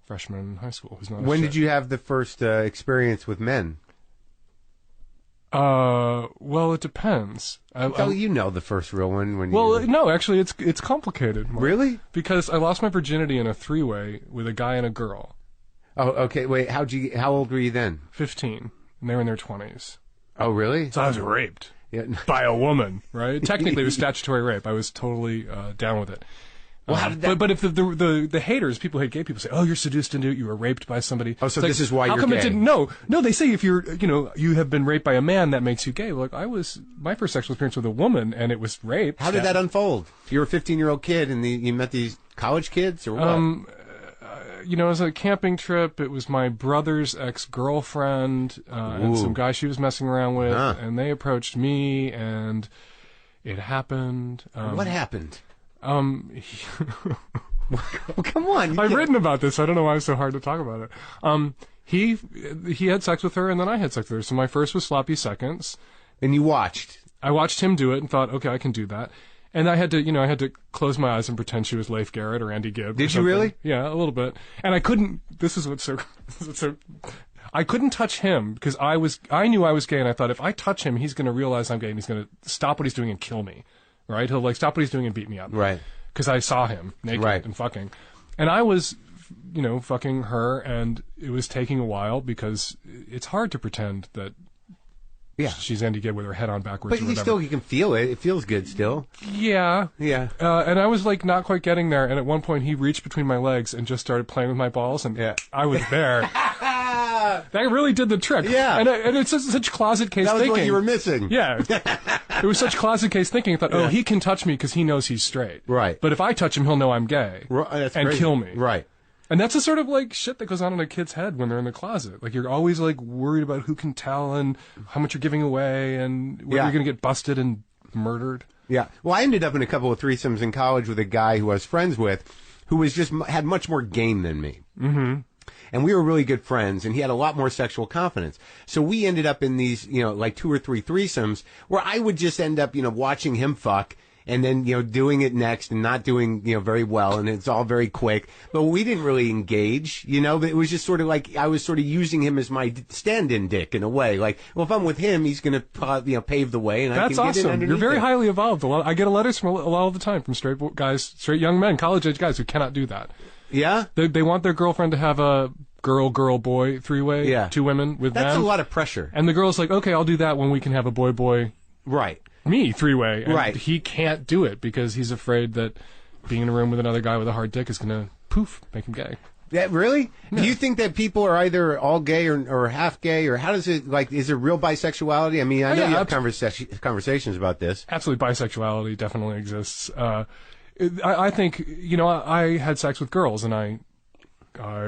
Speaker 2: freshman in high school who's not.
Speaker 3: When did you have the first experience with men?
Speaker 2: Well, it depends.
Speaker 3: You know the first real one when.
Speaker 2: Well, no, actually, it's complicated. Mark.
Speaker 3: Really?
Speaker 2: Because I lost my virginity in a 3-way with a guy and a girl.
Speaker 3: Oh, okay. Wait, how old were you then?
Speaker 2: 15, and they were in their 20s.
Speaker 3: Oh, really?
Speaker 2: So I was raped by a woman, right? Technically, it was statutory rape. I was totally down with it.
Speaker 3: Well, how did that...
Speaker 2: But if the haters, people hate gay people, say, "Oh, you're seduced into it. You were raped by somebody."
Speaker 3: Oh, so this is why you're gay.
Speaker 2: How come it didn't? No. They say if you're, you have been raped by a man, that makes you gay. Like, my first sexual experience with a woman, and it was rape.
Speaker 3: How did that unfold? You were a 15-year-old kid, and you met these college kids, or what?
Speaker 2: It was a camping trip. It was my brother's ex-girlfriend and some guy she was messing around with, and they approached me, and it happened.
Speaker 3: What happened?
Speaker 2: Well,
Speaker 3: come on.
Speaker 2: I've written about this. So I don't know why it's so hard to talk about it. He had sex with her, and then I had sex with her. So my first was sloppy seconds.
Speaker 3: And you watched?
Speaker 2: I watched him do it and thought, okay, I can do that. And I had to close my eyes and pretend she was Leif Garrett or Andy Gibb.
Speaker 3: Did you really?
Speaker 2: Yeah, a little bit. And I couldn't. I couldn't touch him because I knew I was gay, and I thought if I touch him, he's going to realize I'm gay, and he's going to stop what he's doing and kill me. Right? He'll stop what he's doing and beat me up.
Speaker 3: Right.
Speaker 2: Because I saw him naked and fucking. And I was, fucking her, and it was taking a while because it's hard to pretend that she's Andy Gibb with her head on backwards.
Speaker 3: But you can feel it. It feels good still.
Speaker 2: Yeah.
Speaker 3: Yeah.
Speaker 2: And I was like not quite getting there, and at one point he reached between my legs and just started playing with my balls, and I was there. That really did the trick.
Speaker 3: Yeah.
Speaker 2: And it's such closet case thinking.
Speaker 3: That was what you were missing.
Speaker 2: Yeah. It was such closet case thinking. I thought, he can touch me because he knows he's straight.
Speaker 3: Right.
Speaker 2: But if I touch him, he'll know I'm gay.
Speaker 3: That's
Speaker 2: and
Speaker 3: crazy.
Speaker 2: Kill me.
Speaker 3: Right.
Speaker 2: And that's the sort of like shit that goes on in a kid's head when they're in the closet. Like you're always like worried about who can tell and how much you're giving away and whether you're going to get busted and murdered.
Speaker 3: Yeah. Well, I ended up in a couple of threesomes in college with a guy who I was friends with who was had much more game than me.
Speaker 2: Mm-hmm.
Speaker 3: And we were really good friends, and he had a lot more sexual confidence. So we ended up in these, like 2 or 3 threesomes where I would just end up, watching him fuck and then, doing it next and not doing, very well, and it's all very quick. But we didn't really engage, but it was just sort of like I was sort of using him as my stand-in dick in a way. Like, well, if I'm with him, he's going to, pave the way, and
Speaker 2: that's
Speaker 3: I can
Speaker 2: awesome.
Speaker 3: get in underneath.
Speaker 2: You're very
Speaker 3: it.
Speaker 2: highly evolved. I get letters from a lot all the time from straight guys, straight young men, college-age guys who cannot do that.
Speaker 3: Yeah?
Speaker 2: They want their girlfriend to have a girl-boy three-way,
Speaker 3: Yeah.
Speaker 2: 2 women with them.
Speaker 3: That's a lot of pressure.
Speaker 2: And the girl's like, okay, I'll do that when we can have a boy-boy.
Speaker 3: Right.
Speaker 2: Me, 3-way. And
Speaker 3: Right.
Speaker 2: he can't do it because he's afraid that being in a room with another guy with a hard dick is going to, poof, make him gay.
Speaker 3: Yeah, really?
Speaker 2: Yeah.
Speaker 3: Do you think that people are either all gay or half gay, or how does it, like, is there real bisexuality? I mean, I know you have conversations about this.
Speaker 2: Absolutely, bisexuality definitely exists. I think, I had sex with girls, and I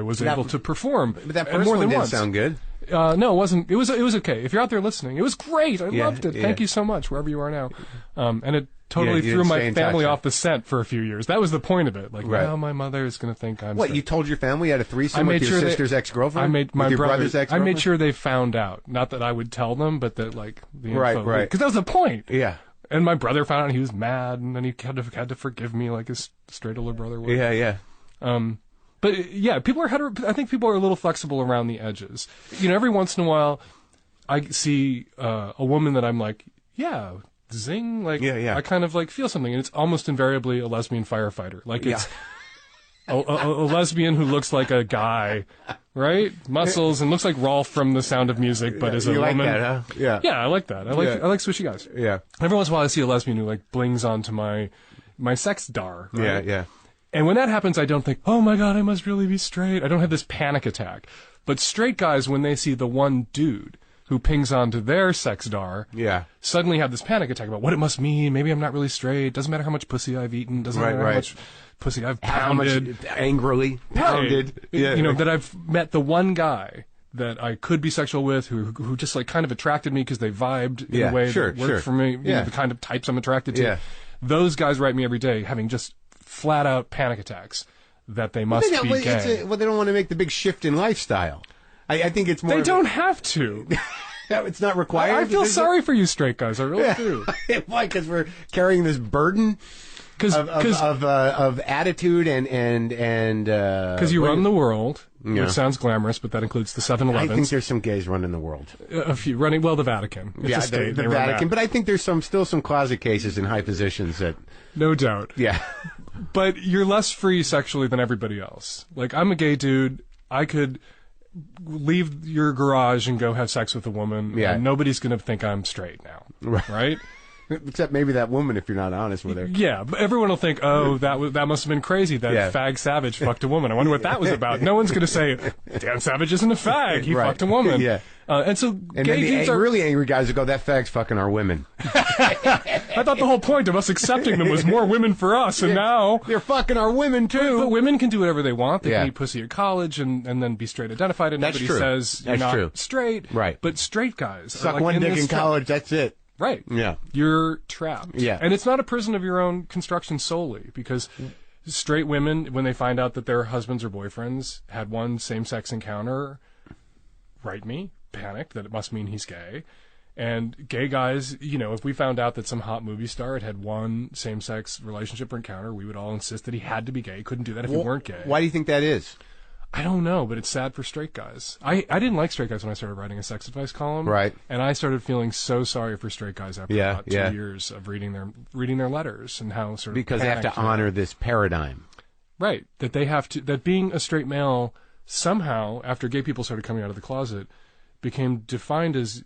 Speaker 2: was able to perform.
Speaker 3: But that
Speaker 2: more
Speaker 3: first one
Speaker 2: than
Speaker 3: didn't
Speaker 2: once.
Speaker 3: sound good.
Speaker 2: No, it wasn't. It was okay. If you're out there listening, it was great. I loved it.
Speaker 3: Yeah.
Speaker 2: Thank you so much, wherever you are now. And it totally
Speaker 3: you
Speaker 2: threw
Speaker 3: didn't
Speaker 2: my
Speaker 3: stay in
Speaker 2: family
Speaker 3: touch.
Speaker 2: off the scent for a few years. That was the point of it. Like,
Speaker 3: Right.
Speaker 2: now my mother is going to think I'm
Speaker 3: What,
Speaker 2: straight.
Speaker 3: you told your family you had a threesome with your
Speaker 2: sure
Speaker 3: sister's ex-girlfriend?
Speaker 2: I made my
Speaker 3: with your
Speaker 2: brother's
Speaker 3: ex-girlfriend?
Speaker 2: I made sure they found out. Not that I would tell them, but that, like, the info.
Speaker 3: Right.
Speaker 2: Because that was the point.
Speaker 3: Yeah.
Speaker 2: And my brother found out, and he was mad, and then he had to forgive me like his straight older brother would.
Speaker 3: Yeah.
Speaker 2: But yeah, I think people are a little flexible around the edges. Every once in a while, I see a woman that I'm like, yeah, zing, like,
Speaker 3: Yeah.
Speaker 2: I kind of like feel something, and it's almost invariably a lesbian firefighter. Like, it's a lesbian who looks like a guy, right? Muscles, and looks like Rolf from The Sound of Music, but is a
Speaker 3: you like
Speaker 2: woman.
Speaker 3: that, huh? Yeah.
Speaker 2: Yeah, I like that. I like swishy guys.
Speaker 3: Yeah.
Speaker 2: Every once in a while, I see a lesbian who like blings onto my sex dar. Right?
Speaker 3: Yeah.
Speaker 2: And when that happens, I don't think, oh my God, I must really be straight. I don't have this panic attack. But straight guys, when they see the one dude who pings onto their sex dar, suddenly have this panic attack about what it must mean. Maybe I'm not really straight. Doesn't matter how much pussy I've eaten. Doesn't matter how much pussy I've pounded.
Speaker 3: How much angrily pounded.
Speaker 2: Right.
Speaker 3: Yeah.
Speaker 2: That I've met the one guy that I could be sexual with, who just like kind of attracted me because they vibed in a way that worked for me. The kind of types I'm attracted to.
Speaker 3: Yeah.
Speaker 2: Those guys write me every day having just flat out panic attacks that they must be gay.
Speaker 3: They don't want to make the big shift in lifestyle. I think it's more.
Speaker 2: They don't have to.
Speaker 3: It's not required.
Speaker 2: I feel sorry for you straight guys. I really do.
Speaker 3: Why? Because we're carrying this burden of attitude and
Speaker 2: because you run the world, which sounds glamorous, but that includes the 7-Elevens.
Speaker 3: I think there's some gays running the world.
Speaker 2: A few running. Well, the Vatican. It's a state.
Speaker 3: The Vatican. But I think there's still some closet cases in high positions that.
Speaker 2: No doubt.
Speaker 3: Yeah.
Speaker 2: But you're less free sexually than everybody else. Like, I'm a gay dude. I could leave your garage and go have sex with a woman.
Speaker 3: Yeah.
Speaker 2: And nobody's going to think I'm straight now. Right?
Speaker 3: Except maybe that woman, if you're not honest with her.
Speaker 2: Yeah, but everyone will think, oh, that must have been crazy. That fag Savage fucked a woman. I wonder what that was about. No one's going to say, Dan Savage isn't a fag. He fucked a woman.
Speaker 3: Yeah.
Speaker 2: And so
Speaker 3: and
Speaker 2: gay dudes are
Speaker 3: really angry guys who go, that fag's fucking our women.
Speaker 2: I thought the whole point of us accepting them was more women for us, and now
Speaker 3: they're fucking our women too.
Speaker 2: But women can do whatever they want. They can eat pussy at college and then be straight identified, and nobody says you're not straight.
Speaker 3: Right.
Speaker 2: But straight guys
Speaker 3: suck
Speaker 2: are like
Speaker 3: one dick in college. That's it.
Speaker 2: Right.
Speaker 3: Yeah.
Speaker 2: You're trapped.
Speaker 3: Yeah.
Speaker 2: And it's not a prison of your own construction solely, because straight women, when they find out that their husbands or boyfriends had one same-sex encounter, write me, panicked that it must mean he's gay. And gay guys, if we found out that some hot movie star had one same-sex relationship or encounter, we would all insist that he had to be gay. He couldn't do that if he weren't gay.
Speaker 3: Why do you think that is?
Speaker 2: I don't know, but it's sad for straight guys. I didn't like straight guys when I started writing a sex advice column.
Speaker 3: Right.
Speaker 2: And I started feeling so sorry for straight guys after about 2 years of reading their letters and how sort of
Speaker 3: because they have to honor this paradigm.
Speaker 2: Right. That they have to, that being a straight male somehow, after gay people started coming out of the closet, became defined as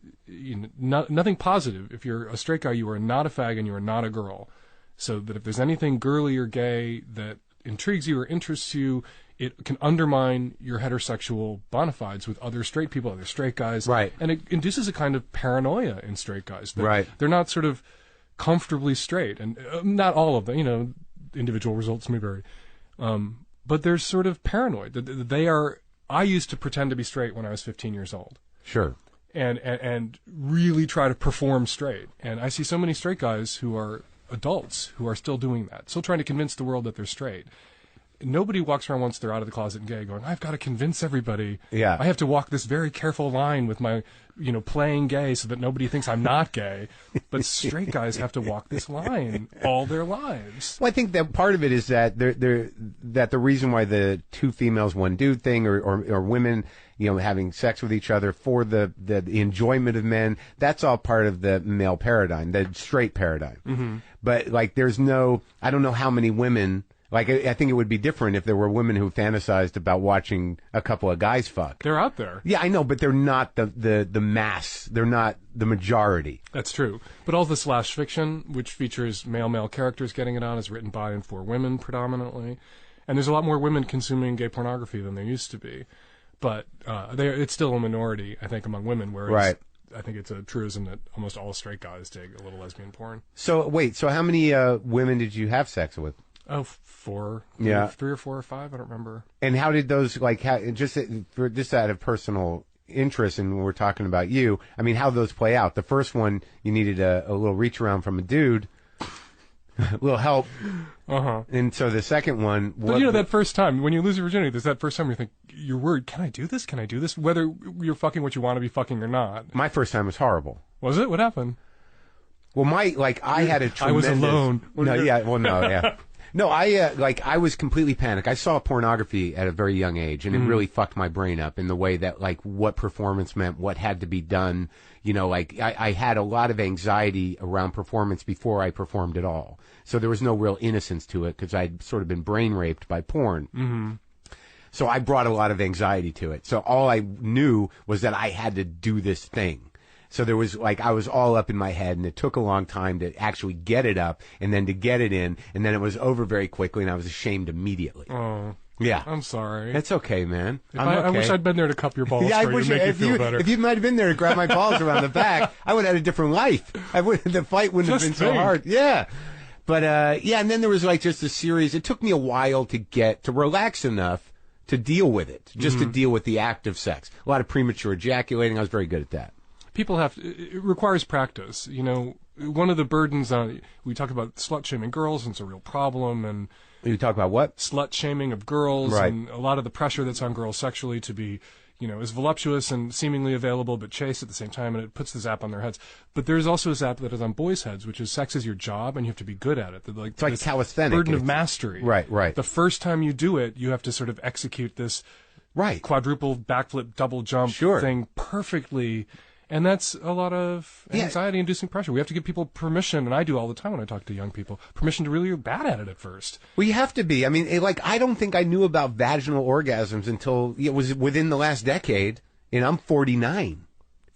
Speaker 2: nothing positive. If you're a straight guy, you are not a fag and you are not a girl. So that if there's anything girly or gay that intrigues you or interests you, it can undermine your heterosexual bona fides with other straight people, other straight guys.
Speaker 3: Right.
Speaker 2: And it induces a kind of paranoia in straight guys.
Speaker 3: Right.
Speaker 2: They're not sort of comfortably straight. And not all of them, individual results may vary. But they're sort of paranoid. They are, I used to pretend to be straight when I was 15 years old.
Speaker 3: Sure.
Speaker 2: And really try to perform straight. And I see so many straight guys who are adults who are still doing that, still trying to convince the world that they're straight. nobody walks around once they're out of the closet and gay going, I've got to convince everybody.
Speaker 3: Yeah.
Speaker 2: I have to walk this very careful line with my, playing gay so that nobody thinks I'm not gay. But straight guys have to walk this line all their lives.
Speaker 3: Well, I think that part of it is that that the reason why the two females, one dude thing, or women, having sex with each other for the enjoyment of men, that's all part of the male paradigm, the straight paradigm.
Speaker 2: Mm-hmm.
Speaker 3: But like, I don't know how many women. Like, I think it would be different if there were women who fantasized about watching a couple of guys fuck.
Speaker 2: They're out there.
Speaker 3: Yeah, I know, but they're not the mass. They're not the majority.
Speaker 2: That's true. But all the slash fiction, which features male characters getting it on, is written by and for women predominantly. And there's a lot more women consuming gay pornography than there used to be. But it's still a minority, I think, among women, whereas
Speaker 3: right.
Speaker 2: I think it's a truism that almost all straight guys dig a little lesbian porn.
Speaker 3: So how many women did you have sex with?
Speaker 2: Oh, 4.
Speaker 3: Yeah.
Speaker 2: 3 or 4 or 5, I don't remember.
Speaker 3: And how did those, just out of personal interest, and when we're talking about you, I mean, how those play out? The first one, you needed a little reach around from a dude, a little help.
Speaker 2: Uh-huh.
Speaker 3: And so the second one...
Speaker 2: But that first time, when you lose your virginity, there's that first time you think, you're worried, can I do this? Can I do this? Whether you're fucking what you want to be fucking or not.
Speaker 3: My first time was horrible.
Speaker 2: Was it? What happened?
Speaker 3: Well, I had a tremendous... I
Speaker 2: was alone.
Speaker 3: No, I was completely panicked. I saw pornography at a very young age, and it really fucked my brain up in the way that, like, what performance meant, what had to be done. I had a lot of anxiety around performance before I performed at all. So there was no real innocence to it because I'd sort of been brain raped by porn.
Speaker 2: Mm-hmm.
Speaker 3: So I brought a lot of anxiety to it. So all I knew was that I had to do this thing. So there was, I was all up in my head, and it took a long time to actually get it up, and then to get it in, and then it was over very quickly, and I was ashamed immediately.
Speaker 2: Oh.
Speaker 3: Yeah.
Speaker 2: I'm sorry.
Speaker 3: It's okay, man.
Speaker 2: I wish I'd been there to cup your balls for you to make you feel better.
Speaker 3: If you might have been there to grab my balls around the back, I would have had a different life. The fight wouldn't have been so hard. Yeah. But, and then there was, just a series. It took me a while to relax enough to deal with it, just to deal with the act of sex. A lot of premature ejaculating. I was very good at that.
Speaker 2: People it requires practice. One of the burdens we talk about slut shaming girls, and it's a real problem. And
Speaker 3: you talk about what?
Speaker 2: Slut shaming of girls,
Speaker 3: right.
Speaker 2: And a lot of the pressure that's on girls sexually to be, as voluptuous and seemingly available, but chaste at the same time, and it puts the zap on their heads. But there's also a zap that is on boys' heads, which is sex is your job, and you have to be good at it.
Speaker 3: It's like calisthenics.
Speaker 2: Burden of mastery.
Speaker 3: Right.
Speaker 2: The first time you do it, you have to sort of execute this quadruple backflip, double jump thing perfectly. And that's a lot of anxiety-inducing pressure. We have to give people permission, and I do all the time when I talk to young people, permission to really be bad at it at first.
Speaker 3: Well, you have to be. I mean, I don't think I knew about vaginal orgasms until it was within the last decade, and I'm 49.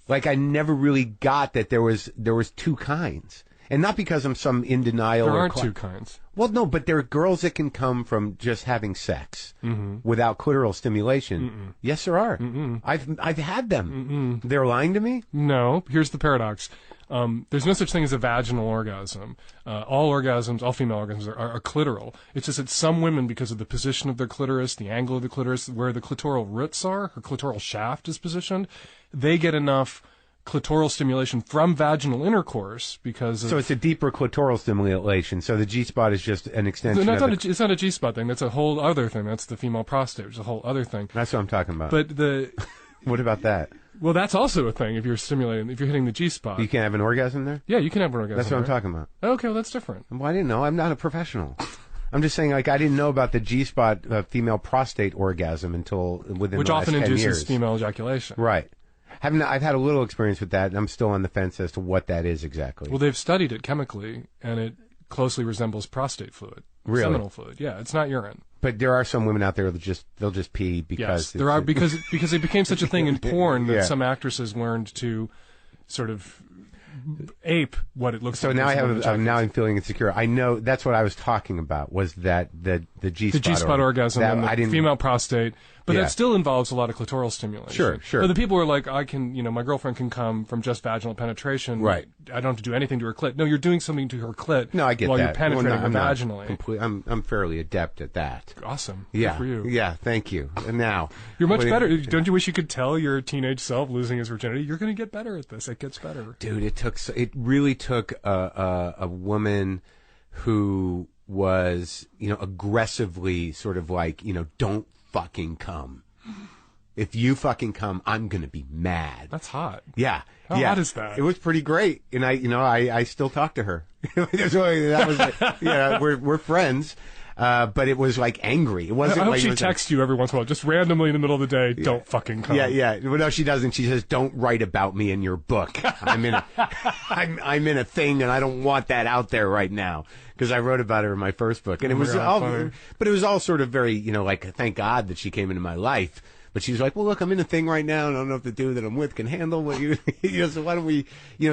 Speaker 3: I never really got that there was two kinds. And not because I'm some in denial.
Speaker 2: There are two kinds.
Speaker 3: Well, no, but there are girls that can come from just having sex without clitoral stimulation.
Speaker 2: Mm-mm.
Speaker 3: Yes, there are.
Speaker 2: Mm-mm.
Speaker 3: I've had them. They're lying to me?
Speaker 2: No. Here's the paradox. There's no such thing as a vaginal orgasm. All female orgasms are clitoral. It's just that some women, because of the position of their clitoris, the angle of the clitoris, where the clitoral roots are, her clitoral shaft is positioned, they get enough clitoral stimulation from vaginal intercourse because
Speaker 3: so it's a deeper clitoral stimulation. So the G-spot is just an extension
Speaker 2: it's not a G-spot thing. That's a whole other thing. That's the female prostate, which is a whole other thing.
Speaker 3: That's what I'm talking about.
Speaker 2: But
Speaker 3: what about that?
Speaker 2: Well, that's also a thing. If you're hitting the G-spot.
Speaker 3: You can have an orgasm there?
Speaker 2: Yeah, you can have an orgasm.
Speaker 3: That's what I'm talking about.
Speaker 2: Okay, well, that's different.
Speaker 3: Well, I didn't know. I'm not a professional. I'm just saying, I didn't know about the G-spot female prostate orgasm until within
Speaker 2: which
Speaker 3: the last 10 years.
Speaker 2: Which often induces female ejaculation.
Speaker 3: Right. I've had a little experience with that, and I'm still on the fence as to what that is exactly.
Speaker 2: Well, they've studied it chemically, and it closely resembles prostate fluid.
Speaker 3: Really?
Speaker 2: Seminal fluid. Yeah, it's not urine.
Speaker 3: But there are some women out there they'll just pee because...
Speaker 2: Yes, there are, because it became such a thing in porn that some actresses learned to sort of ape what it looks like.
Speaker 3: So now I'm feeling insecure. I know that's what I was talking about, was that the G-spot.
Speaker 2: The G-spot orgasm and the female prostate. But that still involves a lot of clitoral stimulation.
Speaker 3: Sure.
Speaker 2: But the people who are like, my girlfriend can come from just vaginal penetration.
Speaker 3: Right.
Speaker 2: I don't have to do anything to her clit. No, you're doing something to her clit.
Speaker 3: No, I get
Speaker 2: while
Speaker 3: that.
Speaker 2: You're penetrating her vaginally.
Speaker 3: I'm fairly adept at that.
Speaker 2: Awesome.
Speaker 3: Yeah.
Speaker 2: Good for you.
Speaker 3: Yeah, thank you. And now.
Speaker 2: You're much better. Don't you wish you could tell your teenage self losing his virginity? You're going to get better at this. It gets better.
Speaker 3: Dude, it really took a woman who was, aggressively sort of like, don't fucking come. If you fucking come, I'm going to be mad.
Speaker 2: That's hot.
Speaker 3: Yeah.
Speaker 2: How hot is that?
Speaker 3: It was pretty great. And I still talk to her. That was like, we're friends. But it was like angry. It wasn't.
Speaker 2: I hope
Speaker 3: like,
Speaker 2: she texts you every once in a while, just randomly in the middle of the day. Yeah. Don't fucking come.
Speaker 3: Yeah. Well, no, she doesn't. She says, "Don't write about me in your book. I'm in a thing, and I don't want that out there right now." Because I wrote about her in my first book, and it was all, but it was all sort of very, like, thank God that she came into my life. But she was like, well, look, I'm in a thing right now, and I don't know if the dude that I'm with can handle what you, so why don't we,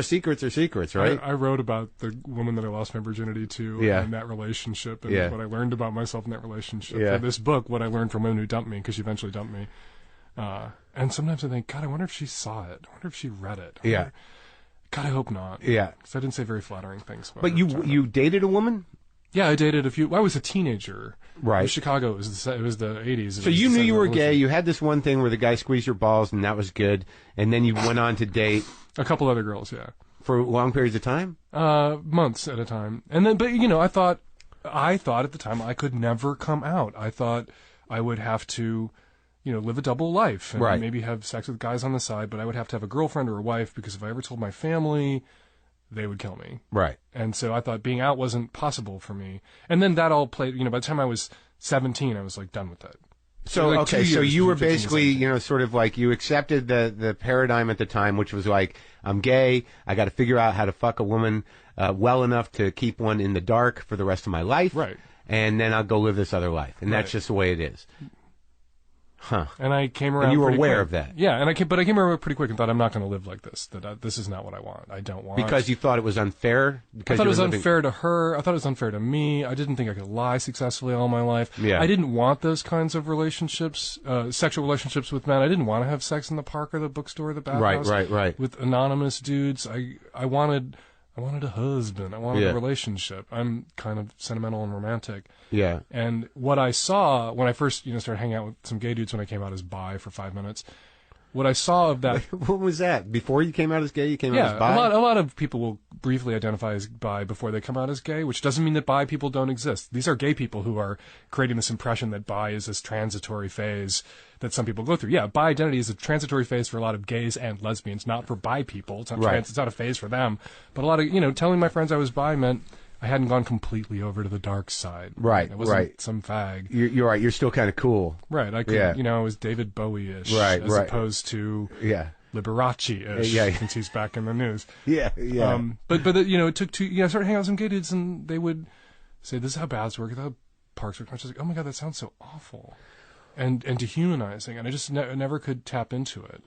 Speaker 3: secrets are secrets, right?
Speaker 2: I wrote about the woman that I lost my virginity to and that relationship and what I learned about myself in that relationship. For this book, what I learned from women who dumped me, because she eventually dumped me. And sometimes I think, God, I wonder if she saw it. I wonder if she read it. God, I hope not.
Speaker 3: Yeah.
Speaker 2: Because I didn't say very flattering things about
Speaker 3: But
Speaker 2: her.
Speaker 3: you dated a woman?
Speaker 2: Yeah, I dated a few. I was a teenager.
Speaker 3: Right.
Speaker 2: It was Chicago. It was the 80s.
Speaker 3: So you knew you were gay. You had this one thing where the guy squeezed your balls, and that was good. And then you went on to date
Speaker 2: a couple other girls. Yeah.
Speaker 3: For long periods of time.
Speaker 2: Months at a time. And then, but I thought at the time I could never come out. I thought I would have to, live a double life and maybe have sex with guys on the side. But I would have to have a girlfriend or a wife, because if I ever told my family, they would kill me.
Speaker 3: Right.
Speaker 2: And so I thought being out wasn't possible for me. And then that all played, by the time I was 17, I was like done with that.
Speaker 3: So, like so you were basically, sort of like you accepted the paradigm at the time, which was like, I'm gay, I got to figure out how to fuck a woman well enough to keep one in the dark for the rest of my life.
Speaker 2: Right.
Speaker 3: And then I'll go live this other life. And that's just the way it is. Huh.
Speaker 2: And I came around.
Speaker 3: And you were aware
Speaker 2: quick.
Speaker 3: of that.
Speaker 2: Yeah, but I came around pretty quick and thought, I'm not going to live like this. That this is not what I want. I don't want.
Speaker 3: Because you thought it was unfair.
Speaker 2: I thought it was unfair to her. I thought it was unfair to me. I didn't think I could lie successfully all my life.
Speaker 3: Yeah.
Speaker 2: I didn't want those kinds of relationships, sexual relationships with men. I didn't want to have sex in the park or the bookstore or the bathhouse.
Speaker 3: Right.
Speaker 2: With anonymous dudes. I wanted a husband. I wanted a relationship. I'm kind of sentimental and romantic.
Speaker 3: Yeah.
Speaker 2: And what I saw when I first, started hanging out with some gay dudes when I came out as bi for 5 minutes, what I saw of that...
Speaker 3: What was that? Before you came out as gay, you came out as bi?
Speaker 2: A lot of people will briefly identify as bi before they come out as gay, which doesn't mean that bi people don't exist. These are gay people who are creating this impression that bi is this transitory phase that some people go through. Yeah, bi identity is a transitory phase for a lot of gays and lesbians, not for bi people. It's not, it's not a phase for them. But a lot of, telling my friends I was bi meant I hadn't gone completely over to the dark side.
Speaker 3: Right,
Speaker 2: It wasn't some fag.
Speaker 3: You're right. You're still kind of cool.
Speaker 2: Right. I could, I was David Bowie-ish. As opposed to Liberace-ish. Since he's back in the news.
Speaker 3: Yeah.
Speaker 2: But it took I started hanging out with some gay dudes, and they would say, this is how baths work, this is how parks work. I was just like, oh my God, that sounds so awful. And dehumanizing. And I just never could tap into it.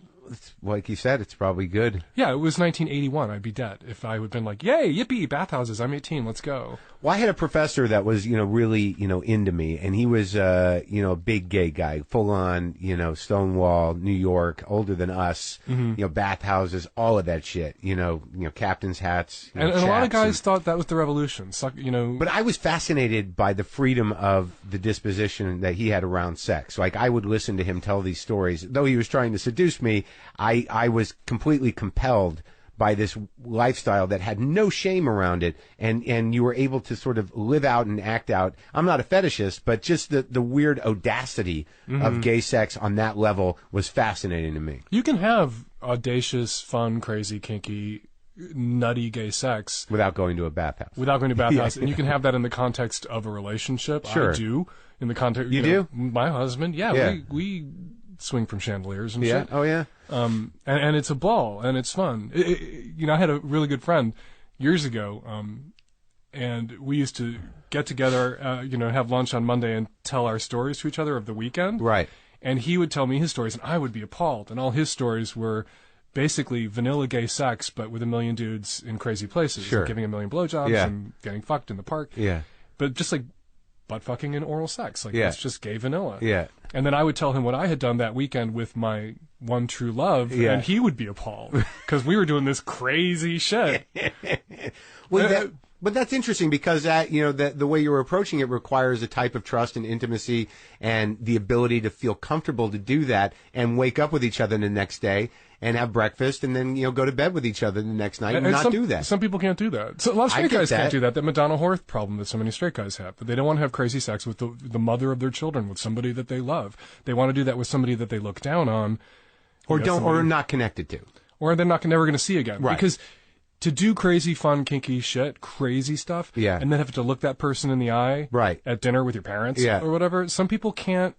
Speaker 3: Like you said, it's probably good.
Speaker 2: Yeah, it was 1981. I'd be dead if I would have been like, yay, yippee, bathhouses, I'm 18, let's go.
Speaker 3: Well, I had a professor that was, really, into me, and he was, a big gay guy, full on, Stonewall, New York, older than us, bathhouses, all of that shit, captain's hats.
Speaker 2: And a lot of guys thought that was the revolution.
Speaker 3: But I was fascinated by the freedom of the disposition that he had around sex. Like, I would listen to him tell these stories. Though he was trying to seduce me, I was completely compelled by this lifestyle that had no shame around it, and you were able to sort of live out and act out. I'm not a fetishist, but just the weird audacity of gay sex on that level was fascinating to me.
Speaker 2: You can have audacious, fun, crazy, kinky, nutty gay sex
Speaker 3: without going to a bathhouse.
Speaker 2: And you can have that in the context of a relationship.
Speaker 3: Sure.
Speaker 2: I do. In the context,
Speaker 3: you do?
Speaker 2: My husband, we swing from chandeliers and shit.
Speaker 3: Oh yeah.
Speaker 2: And it's a ball and it's fun. I had a really good friend years ago, and we used to get together, have lunch on Monday and tell our stories to each other of the weekend.
Speaker 3: Right.
Speaker 2: And he would tell me his stories, and I would be appalled. And all his stories were basically vanilla gay sex, but with a million dudes in crazy places,
Speaker 3: sure.
Speaker 2: Like giving a million blowjobs and getting fucked in the park.
Speaker 3: Yeah.
Speaker 2: But just like butt fucking and oral sex, like it's just gay vanilla.
Speaker 3: Yeah.
Speaker 2: And then I would tell him what I had done that weekend with my one true love, and he would be appalled because we were doing this crazy shit.
Speaker 3: Well, But that's interesting because the way you're approaching it requires a type of trust and intimacy and the ability to feel comfortable to do that and wake up with each other the next day and have breakfast and then, go to bed with each other the next night and not do that.
Speaker 2: Some people can't do that. So a lot of straight guys can't do that. That Madonna Horth problem that so many straight guys have. That they don't want to have crazy sex with the mother of their children, with somebody that they love. They want to do that with somebody that they look down on.
Speaker 3: Or or not connected to.
Speaker 2: Or they're never going to see again.
Speaker 3: Right.
Speaker 2: Because to do crazy, fun, kinky shit, crazy stuff, and then have to look that person in the eye at dinner with your parents or whatever, some people can't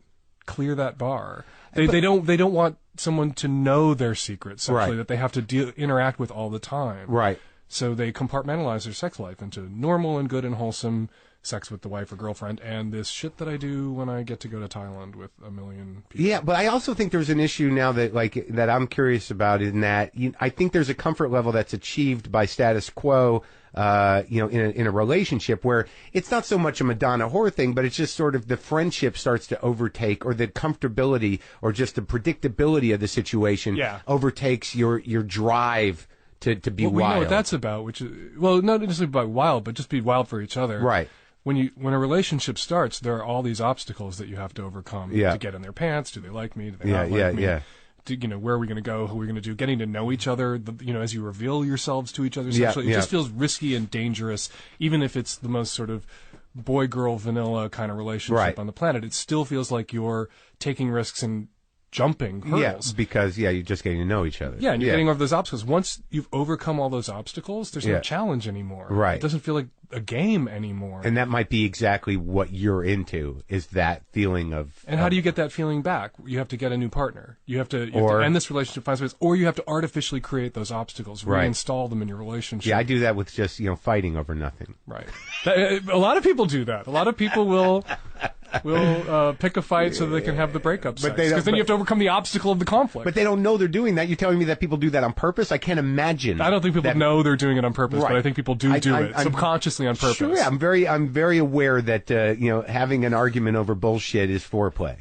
Speaker 2: clear that bar. They don't want someone to know their secrets sexually that they have to interact with all the time.
Speaker 3: Right.
Speaker 2: So they compartmentalize their sex life into normal and good and wholesome sex with the wife or girlfriend, and this shit that I do when I get to go to Thailand with a million people.
Speaker 3: Yeah, but I also think there's an issue now that I'm curious about in that I think there's a comfort level that's achieved by status quo, in a relationship where it's not so much a Madonna whore thing, but it's just sort of the friendship starts to overtake, or the comfortability or just the predictability of the situation overtakes your drive to be wild.
Speaker 2: We know what that's about, which is, well, not necessarily about wild, but just be wild for each other.
Speaker 3: Right.
Speaker 2: When a relationship starts, there are all these obstacles that you have to overcome to get in their pants. Do they like me? Do they not like me? Where are we going to go? Who are we going to do? Getting to know each other, as you reveal yourselves to each other sexually. It just feels risky and dangerous, even if it's the most sort of boy-girl vanilla kind of relationship on the planet. It still feels like you're taking risks and jumping hurdles.
Speaker 3: Yeah, because, you're just getting to know each other.
Speaker 2: Yeah, and you're getting over those obstacles. Once you've overcome all those obstacles, there's no challenge anymore.
Speaker 3: Right.
Speaker 2: It doesn't feel like a game anymore.
Speaker 3: And that might be exactly what you're into, is that feeling of...
Speaker 2: And how do you get that feeling back? You have to get a new partner. You have to end this relationship, find space, or you have to artificially create those obstacles, reinstall them in your relationship.
Speaker 3: Yeah, I do that with just, fighting over nothing.
Speaker 2: Right. A lot of people do that. A lot of people will pick a fight so that they can have the breakup sex. Because then you have to overcome the obstacle of the conflict.
Speaker 3: But they don't know they're doing that. You're telling me that people do that on purpose? I can't imagine.
Speaker 2: I don't think people know they're doing it on purpose, but I think people do it subconsciously on purpose.
Speaker 3: Sure, I'm very aware that having an argument over bullshit is foreplay.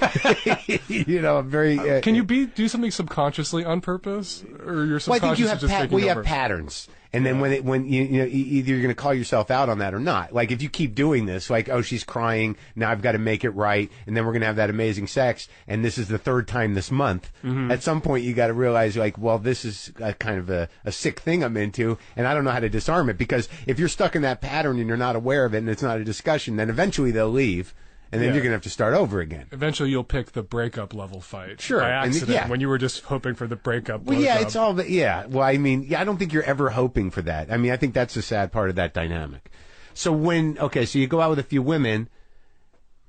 Speaker 3: I'm very.
Speaker 2: Can you do something subconsciously on purpose, or your subconscious?
Speaker 3: Well, I think you have
Speaker 2: just taking over?
Speaker 3: have patterns, and then when either you're going to call yourself out on that or not. Like if you keep doing this, like, oh, she's crying, now I've got to make it right, and then we're going to have that amazing sex, and this is the third time this month. Mm-hmm. At some point, you got to realize, like, well, this is a kind of a sick thing I'm into, and I don't know how to disarm it, because if you're stuck in that pattern and you're not aware of it, and it's not a discussion, then eventually they'll leave. And then you're going to have to start over again.
Speaker 2: Eventually, you'll pick the breakup level fight.
Speaker 3: Sure.
Speaker 2: By accident, when you were just hoping for the breakup.
Speaker 3: Well, it's all. Well, I mean, I don't think you're ever hoping for that. I mean, I think that's the sad part of that dynamic. So so you go out with a few women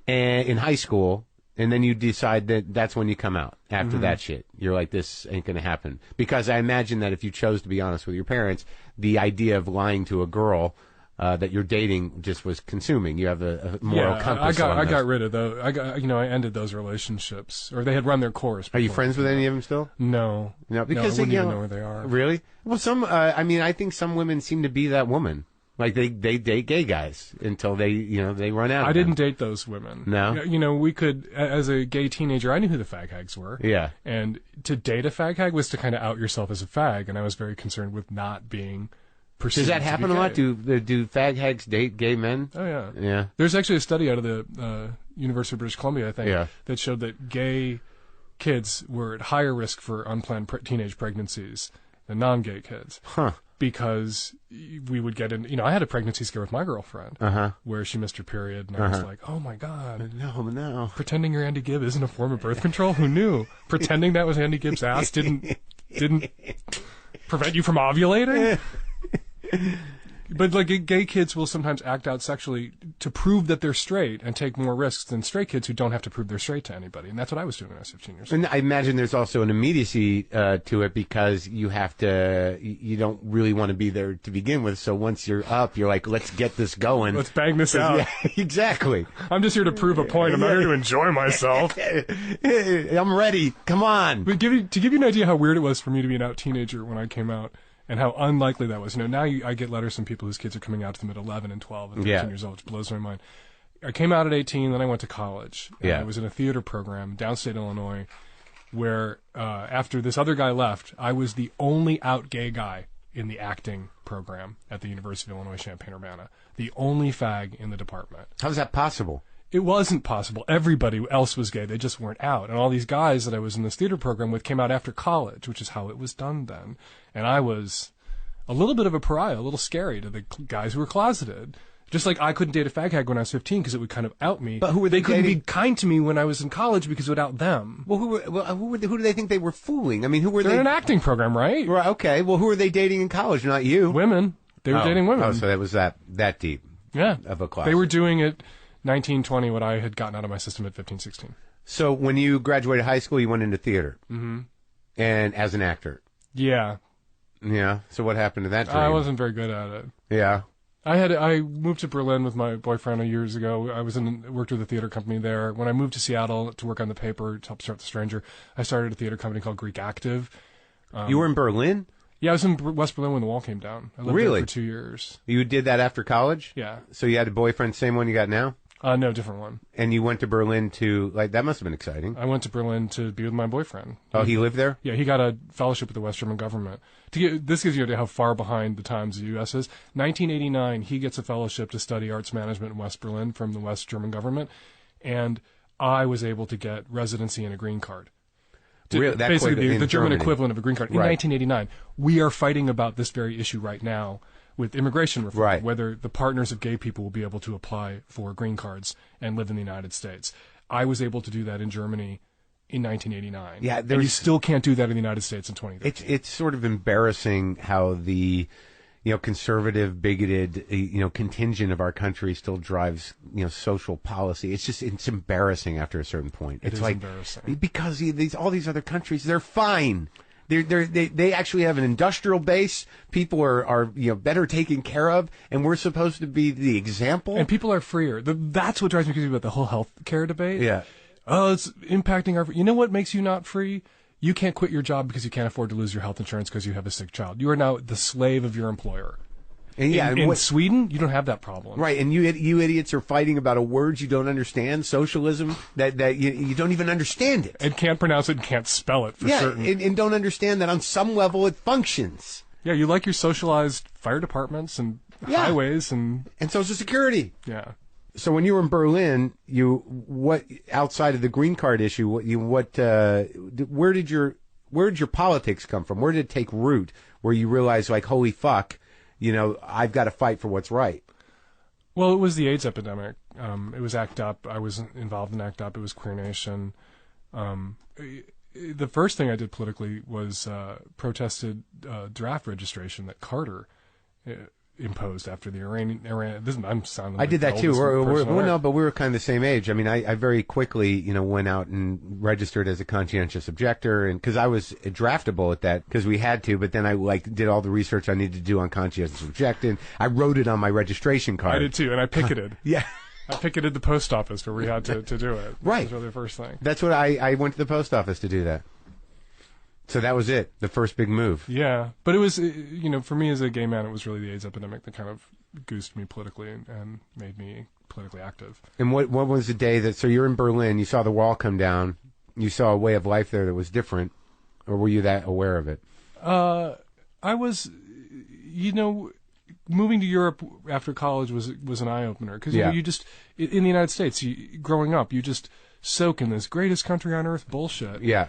Speaker 3: in high school, and then you decide that that's when you come out after that shit. You're like, this ain't going to happen. Because I imagine that if you chose to be honest with your parents, the idea of lying to a girl that you're dating just was consuming. You have a moral compass.
Speaker 2: I got rid of those. I ended those relationships, or they had run their course.
Speaker 3: Are you friends with any of them still?
Speaker 2: No,
Speaker 3: because
Speaker 2: I wouldn't even know where they are.
Speaker 3: Really? Well, I think some women seem to be that woman. Like they date gay guys until they run out.
Speaker 2: I didn't date those women.
Speaker 3: No.
Speaker 2: We could, as a gay teenager, I knew who the fag hags were.
Speaker 3: Yeah.
Speaker 2: And to date a fag hag was to kind of out yourself as a fag, and I was very concerned with not being.
Speaker 3: Does that happen a lot? Do fag hags date gay men?
Speaker 2: Oh, yeah.
Speaker 3: Yeah.
Speaker 2: There's actually a study out of the University of British Columbia, I think, that showed that gay kids were at higher risk for unplanned teenage pregnancies than non-gay kids.
Speaker 3: Huh.
Speaker 2: Because we would get in, I had a pregnancy scare with my girlfriend where she missed her period, and I was like, oh my God.
Speaker 3: No.
Speaker 2: Pretending you're Andy Gibb isn't a form of birth control? Who knew? Pretending that was Andy Gibb's ass didn't prevent you from ovulating? But gay kids will sometimes act out sexually to prove that they're straight and take more risks than straight kids who don't have to prove they're straight to anybody. And that's what I was doing when I was 15 years old.
Speaker 3: And I imagine there's also an immediacy to it because you don't really want to be there to begin with. So once you're up, you're like, let's get this going.
Speaker 2: Let's bang this out.
Speaker 3: Yeah, exactly.
Speaker 2: I'm just here to prove a point. I'm not here to enjoy myself.
Speaker 3: I'm ready. Come on.
Speaker 2: But to give you an idea how weird it was for me to be an out teenager when I came out, and how unlikely that was. Now I get letters from people whose kids are coming out to them at 11 and 12 and 13 years old, which blows my mind. I came out at 18, then I went to college. And I was in a theater program downstate Illinois where after this other guy left, I was the only out gay guy in the acting program at the University of Illinois Champaign-Urbana. The only fag in the department.
Speaker 3: How's that possible?
Speaker 2: It wasn't possible. Everybody else was gay. They just weren't out. And all these guys that I was in this theater program with came out after college, which is how it was done then. And I was a little bit of a pariah, a little scary to the guys who were closeted. Just like I couldn't date a fag hag when I was 15 because it would kind of out me.
Speaker 3: But who were they
Speaker 2: couldn't
Speaker 3: dating?
Speaker 2: be kind to me when I was in college because it would out them.
Speaker 3: Well, who do they think they were fooling? I mean, who were
Speaker 2: They're
Speaker 3: they?
Speaker 2: in an acting program, right?
Speaker 3: Right, okay. Well, who were they dating in college? Not you.
Speaker 2: Women. They were dating women.
Speaker 3: Oh, so that was that deep.
Speaker 2: Yeah.
Speaker 3: Of a class.
Speaker 2: They were doing it 19, 20, what I had gotten out of my system at 15, 16.
Speaker 3: So when you graduated high school, you went into theater.
Speaker 2: Mm-hmm.
Speaker 3: And as an actor.
Speaker 2: Yeah.
Speaker 3: Yeah. So what happened to that dream?
Speaker 2: I wasn't very good at it.
Speaker 3: Yeah.
Speaker 2: I moved to Berlin with my boyfriend years ago. I worked with a theater company there. When I moved to Seattle to work on the paper to help start The Stranger, I started a theater company called Greek Active.
Speaker 3: You were in Berlin?
Speaker 2: Yeah, I was in West Berlin when the wall came down. I lived
Speaker 3: Really?
Speaker 2: there for 2 years.
Speaker 3: You did that after college?
Speaker 2: Yeah.
Speaker 3: So you had a boyfriend, same one you got now?
Speaker 2: No, different one.
Speaker 3: And you went to Berlin to, that must have been exciting.
Speaker 2: I went to Berlin to be with my boyfriend.
Speaker 3: Oh, he lived there?
Speaker 2: Yeah, he got a fellowship with the West German government. This gives you an idea how far behind the times the U.S. is. 1989, he gets a fellowship to study arts management in West Berlin from the West German government, and I was able to get residency and a green card.
Speaker 3: Really? That
Speaker 2: Basically,
Speaker 3: quick
Speaker 2: the German
Speaker 3: Germany.
Speaker 2: equivalent of a green card. In
Speaker 3: Right.
Speaker 2: 1989, we are fighting about this very issue right now with immigration reform,
Speaker 3: Right.
Speaker 2: whether the partners of gay people will be able to apply for green cards and live in the United States. I was able to do that in Germany in 1989.
Speaker 3: Yeah,
Speaker 2: and you still can't do that in the United States in 2013.
Speaker 3: It's sort of embarrassing how the conservative, bigoted, contingent of our country still drives, social policy. It's embarrassing after a certain point.
Speaker 2: It
Speaker 3: It's
Speaker 2: is
Speaker 3: like,
Speaker 2: embarrassing.
Speaker 3: because all these other countries, they're fine. They actually have an industrial base. People are better taken care of, and we're supposed to be the example.
Speaker 2: And people are freer. That's what drives me crazy about the whole health care debate.
Speaker 3: Yeah.
Speaker 2: Oh, it's impacting our... You know what makes you not free? You can't quit your job because you can't afford to lose your health insurance because you have a sick child. You are now the slave of your employer.
Speaker 3: And
Speaker 2: in Sweden, you don't have that problem.
Speaker 3: Right, and you idiots are fighting about a word you don't understand, socialism, that you don't even understand it.
Speaker 2: And can't pronounce it and can't spell it for certain.
Speaker 3: And don't understand that on some level it functions.
Speaker 2: Yeah, you like your socialized fire departments and highways and
Speaker 3: Social Security.
Speaker 2: yeah.
Speaker 3: So when you were in Berlin, what outside of the green card issue, where did your politics come from? Where did it take root? Where you realized, like, holy fuck, I've got to fight for what's right.
Speaker 2: Well, it was the AIDS epidemic. It was ACT UP. I was involved in ACT UP. It was Queer Nation. The first thing I did politically was protested draft registration that Carter imposed after the Iran. I'm sounding like
Speaker 3: I did
Speaker 2: the
Speaker 3: that too.
Speaker 2: oldest person on earth.
Speaker 3: But we were kind of the same age. I mean, I very quickly, went out and registered as a conscientious objector, and because I was draftable at that, because we had to. But then I did all the research I needed to do on conscientious objecting. I wrote it on my registration card.
Speaker 2: I did too, and I picketed.
Speaker 3: Yeah.
Speaker 2: I picketed the post office where we had to do it.
Speaker 3: Right.
Speaker 2: That was really the first thing.
Speaker 3: That's what I went to the post office to do that. So that was it, the first big move.
Speaker 2: Yeah, but it was, for me as a gay man, it was really the AIDS epidemic that kind of goosed me politically and made me politically active. And
Speaker 3: what was the day so you're in Berlin, you saw the wall come down, you saw a way of life there that was different, or were you that aware of it?
Speaker 2: I was, moving to Europe after college was an eye-opener, because you just, in the United States, growing up, you just soak in this greatest country on earth bullshit.
Speaker 3: Yeah.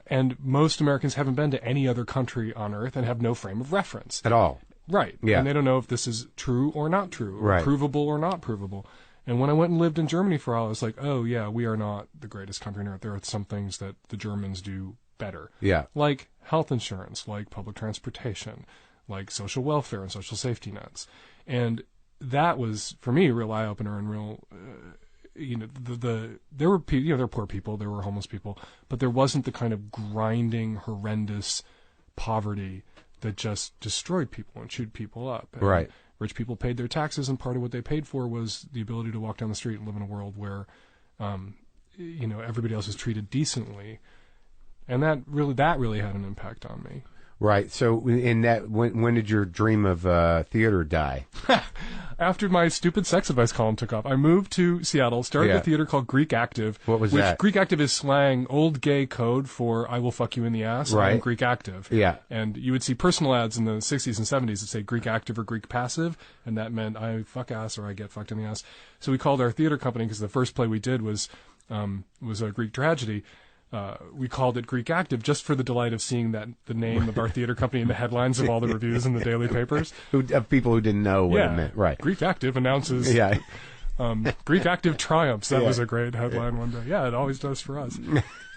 Speaker 2: And most Americans haven't been to any other country on earth and have no frame of reference.
Speaker 3: At all.
Speaker 2: Right.
Speaker 3: Yeah.
Speaker 2: And they don't know if this is true or not true, or
Speaker 3: right.
Speaker 2: provable or not provable. And when I went and lived in Germany for a while, I was like, oh, yeah, we are not the greatest country on earth. There are some things that the Germans do better.
Speaker 3: Yeah.
Speaker 2: Like health insurance, like public transportation, like social welfare and social safety nets. And that was, for me, a real eye-opener and real... there were poor people, there were homeless people, but there wasn't the kind of grinding, horrendous poverty that just destroyed people and chewed people up. And
Speaker 3: right.
Speaker 2: Rich people paid their taxes, and part of what they paid for was the ability to walk down the street and live in a world where, everybody else is treated decently, and that really had an impact on me.
Speaker 3: Right. So, in that, when did your dream of theater die?
Speaker 2: after my stupid sex advice column took off, I moved to Seattle, started a theater called Greek Active.
Speaker 3: What was that?
Speaker 2: Greek Active is slang, old gay code for I will fuck you in the ass.
Speaker 3: Right.
Speaker 2: I'm Greek Active.
Speaker 3: Yeah.
Speaker 2: And you would see personal ads in the 60s and 70s that say Greek Active or Greek Passive, and that meant I fuck ass or I get fucked in the ass. So we called our theater company, because the first play we did was a Greek tragedy. We called it Greek Active just for the delight of seeing the name of our theater company in the headlines of all the reviews in the daily papers.
Speaker 3: Of people who didn't know what it meant. Right.
Speaker 2: Greek Active announces Greek Active triumphs. That was a great headline one day. Yeah, it always does for us.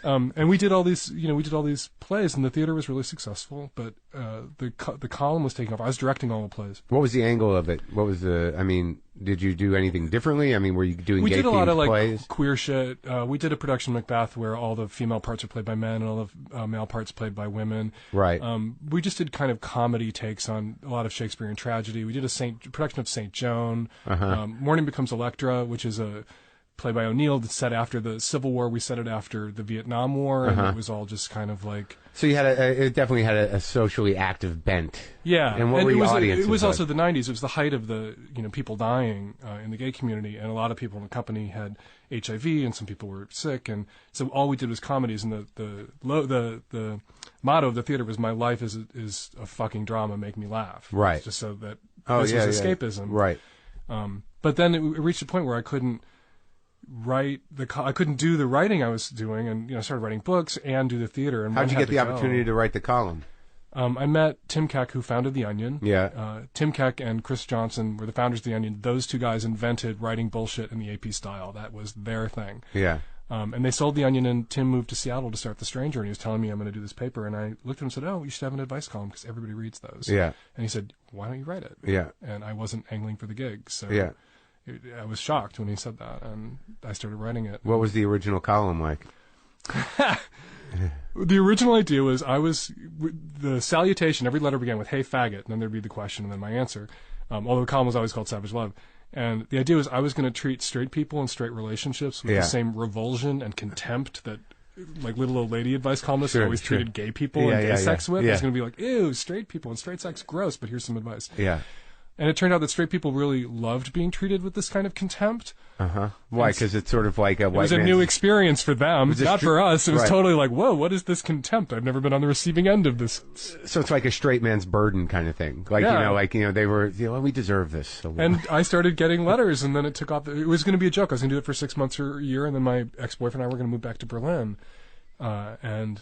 Speaker 2: And we did all these, plays, and the theater was really successful, but the column was taking off. I was directing all the plays.
Speaker 3: What was the angle of it? Did you do anything differently? Were you doing
Speaker 2: We
Speaker 3: gay
Speaker 2: did a lot of
Speaker 3: plays?
Speaker 2: queer shit. We did a production of Macbeth where all the female parts are played by men and all the male parts played by women.
Speaker 3: Right.
Speaker 2: We just did kind of comedy takes on a lot of Shakespearean tragedy. We did a production of St. Joan. Morning Becomes Electra, which is a play by O'Neill that's set after the Civil War. We set it after the Vietnam War, and it was all just kind of like...
Speaker 3: So you had it definitely had a socially active bent.
Speaker 2: Yeah.
Speaker 3: And what were your audiences?
Speaker 2: It was also the 90s. It was the height of the, people dying in the gay community, and a lot of people in the company had HIV, and some people were sick, and so all we did was comedies, and the motto of the theater was, my life is a fucking drama, make me laugh.
Speaker 3: Right.
Speaker 2: Just so that
Speaker 3: this
Speaker 2: was escapism.
Speaker 3: Right.
Speaker 2: But then it reached a point where I couldn't I couldn't do the writing I was doing, and I started writing books and do the theater. And
Speaker 3: how'd you get the opportunity to write the column?
Speaker 2: I met Tim Keck, who founded The Onion.
Speaker 3: Yeah.
Speaker 2: Tim Keck and Chris Johnson were the founders of The Onion. Those two guys invented writing bullshit in the AP style. That was their thing.
Speaker 3: Yeah.
Speaker 2: And they sold The Onion, and Tim moved to Seattle to start The Stranger, and he was telling me, I'm going to do this paper. And I looked at him and said, oh, you should have an advice column, because everybody reads those.
Speaker 3: Yeah.
Speaker 2: And he said, why don't you write it?
Speaker 3: Yeah.
Speaker 2: And I wasn't angling for the gig, so...
Speaker 3: Yeah.
Speaker 2: I was shocked when he said that, and I started writing it.
Speaker 3: What was the original column like?
Speaker 2: The original idea was the salutation, every letter began with, hey, faggot, and then there'd be the question and then my answer. Although the column was always called Savage Love. And the idea was I was going to treat straight people and straight relationships with the same revulsion and contempt that like little old lady advice columnists always treated gay people and gay sex with. It was going to be like, ew, straight people and straight sex, gross, but here's some advice.
Speaker 3: Yeah.
Speaker 2: And it turned out that straight people really loved being treated with this kind of contempt.
Speaker 3: Why? Because it's sort of like a white
Speaker 2: man's... It was a new experience for them, not for us. It was totally like, whoa, what is this contempt? I've never been on the receiving end of this.
Speaker 3: So it's like a straight man's burden kind of thing. Like, they were, we deserve this.
Speaker 2: And I started getting letters, and then it took off. It was going to be a joke. I was going to do it for 6 months or a year, and then my ex-boyfriend and I were going to move back to Berlin. And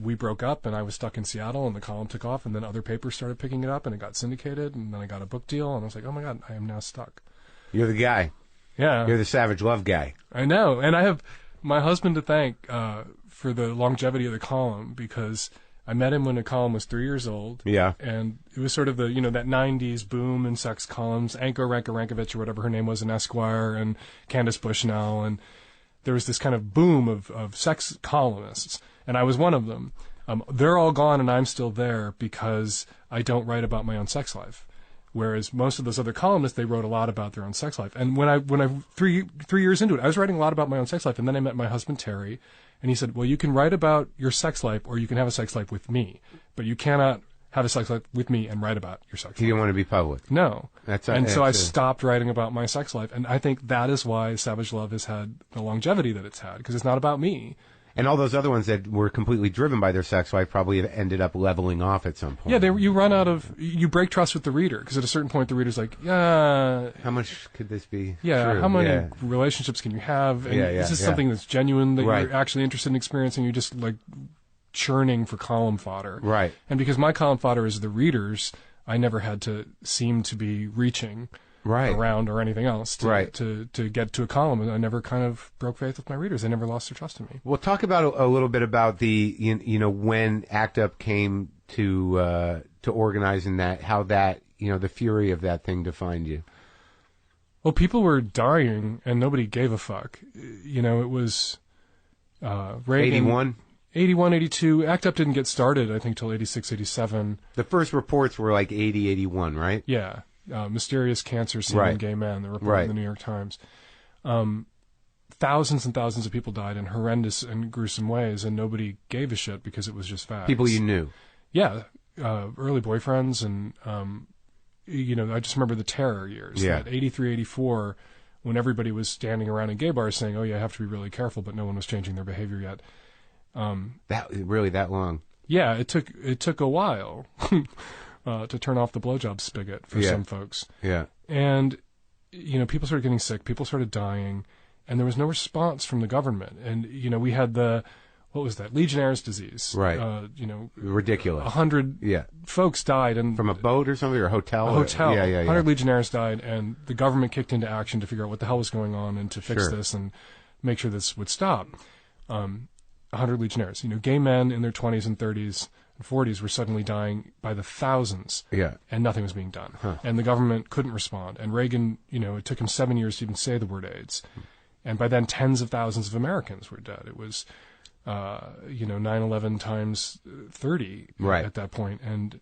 Speaker 2: we broke up, and I was stuck in Seattle, and the column took off, and then other papers started picking it up, and it got syndicated, and then I got a book deal, and I was like, oh my God, I am now stuck.
Speaker 3: You're the guy.
Speaker 2: Yeah.
Speaker 3: You're the Savage Love guy.
Speaker 2: I know, and I have my husband to thank for the longevity of the column, because I met him when the column was 3 years old.
Speaker 3: Yeah.
Speaker 2: And it was sort of the, that 90s boom in sex columns, Anko Rankovich or whatever her name was in Esquire, and Candace Bushnell, and there was this kind of boom of sex columnists. And I was one of them. They're all gone, and I'm still there because I don't write about my own sex life. Whereas most of those other columnists, they wrote a lot about their own sex life. And when I 3 years into it, I was writing a lot about my own sex life. And then I met my husband, Terry, and he said, well, you can write about your sex life, or you can have a sex life with me. But you cannot have a sex life with me and write about your sex life.
Speaker 3: You didn't want to be public.
Speaker 2: No. So I stopped writing about my sex life. And I think that is why Savage Love has had the longevity that it's had, because it's not about me.
Speaker 3: And all those other ones that were completely driven by their sex life probably have ended up leveling off at some point.
Speaker 2: Yeah, you break trust with the reader, because at a certain point the reader's like, yeah.
Speaker 3: How much could this be?
Speaker 2: Yeah,
Speaker 3: true?
Speaker 2: How many relationships can you have? And is this something that's genuine, that you're actually interested in experiencing? You're just like churning for column fodder.
Speaker 3: Right.
Speaker 2: And because my column fodder is the readers, I never had to seem to be reaching around or anything else to get to a column. And I never kind of broke faith with my readers. They never lost their trust in me.
Speaker 3: Well, talk about a little bit about the, when ACT UP came to organizing that, how that, the fury of that thing defined you.
Speaker 2: Well, people were dying and nobody gave a fuck. It was Reagan. 81, 82. ACT UP didn't get started, I think, till 86, 87.
Speaker 3: The first reports were like 80, 81, right?
Speaker 2: Yeah. Mysterious cancer seen in gay men, the report in the New York Times. Thousands and thousands of people died in horrendous and gruesome ways, and nobody gave a shit because it was just facts.
Speaker 3: People you knew.
Speaker 2: Yeah. Early boyfriends and I just remember the terror years,
Speaker 3: Yeah.
Speaker 2: that 83, 84, when everybody was standing around in gay bars saying, oh yeah, I have to be really careful, but no one was changing their behavior yet.
Speaker 3: That long?
Speaker 2: Yeah, it took a while to turn off the blowjob spigot for some folks.
Speaker 3: Yeah.
Speaker 2: And, people started getting sick, people started dying, and there was no response from the government. And, we had what was that? Legionnaire's disease.
Speaker 3: Right. Ridiculous.
Speaker 2: 100 folks died. And
Speaker 3: from a boat or something, or a hotel?
Speaker 2: A hotel.
Speaker 3: Yeah.
Speaker 2: 100 Legionnaires died, and the government kicked into action to figure out what the hell was going on and to fix this and make sure this would stop. 100 Legionnaires. Gay men in their 20s and 30s and 40s were suddenly dying by the thousands.
Speaker 3: Yeah.
Speaker 2: And nothing was being done.
Speaker 3: Huh.
Speaker 2: And the government couldn't respond. And Reagan, it took him 7 years to even say the word AIDS. And by then, tens of thousands of Americans were dead. It was 9/11 times 30 at that point. And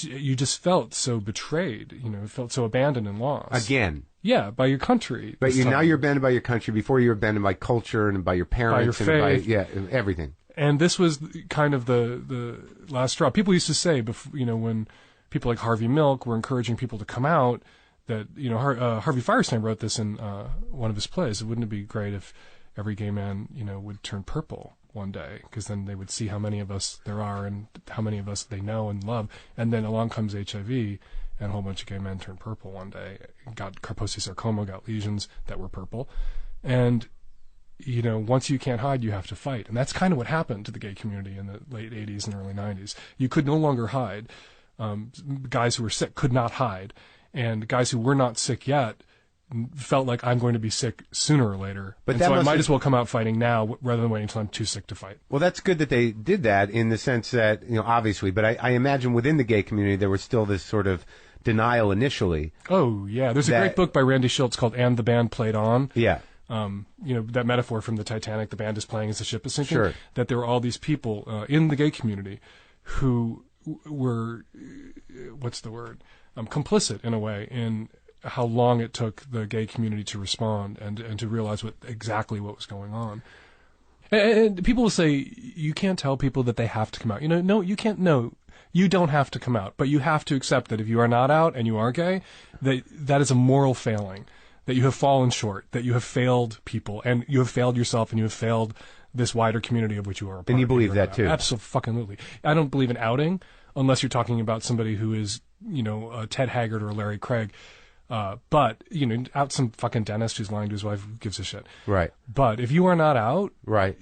Speaker 2: you just felt so betrayed, felt so abandoned and lost.
Speaker 3: Again.
Speaker 2: Yeah, by your country.
Speaker 3: But now you're abandoned by your country. Before you were abandoned by culture and by your parents.
Speaker 2: By your faith.
Speaker 3: And by everything.
Speaker 2: And this was kind of the last straw. People used to say, when people like Harvey Milk were encouraging people to come out, that, Harvey Firestein wrote this in one of his plays. Wouldn't it be great if every gay man, would turn purple one day, because then they would see how many of us there are and how many of us they know and love. And then along comes HIV, and a whole bunch of gay men turned purple one day, got Kaposi sarcoma, got lesions that were purple. And, once you can't hide, you have to fight. And that's kind of what happened to the gay community in the late 80s and early 90s. You could no longer hide. Guys who were sick could not hide. And guys who were not sick yet felt like, I'm going to be sick sooner or later. But so I might as well come out fighting now rather than waiting until I'm too sick to fight.
Speaker 3: Well, that's good that they did that, in the sense that, obviously, but I imagine within the gay community there was still this sort of denial initially.
Speaker 2: Oh, yeah. There's a great book by Randy Schultz called And the Band Played On.
Speaker 3: Yeah.
Speaker 2: That metaphor from the Titanic, the band is playing as the ship is sinking.
Speaker 3: Sure.
Speaker 2: That there were all these people in the gay community who were, what's the word? Complicit, in a way, in how long it took the gay community to respond and to realize exactly what was going on. And people will say, you can't tell people that they have to come out. No, you can't. No, you don't have to come out, but you have to accept that if you are not out and you are gay, that is a moral failing, that you have fallen short, that you have failed people, and you have failed yourself, and you have failed this wider community of which you are a part.
Speaker 3: And you believe that too?
Speaker 2: Absolutely. I don't believe in outing unless you're talking about somebody who is, Ted Haggard or Larry Craig. But, out some fucking dentist who's lying to his wife, who gives a shit.
Speaker 3: Right.
Speaker 2: But if you are not out,
Speaker 3: right,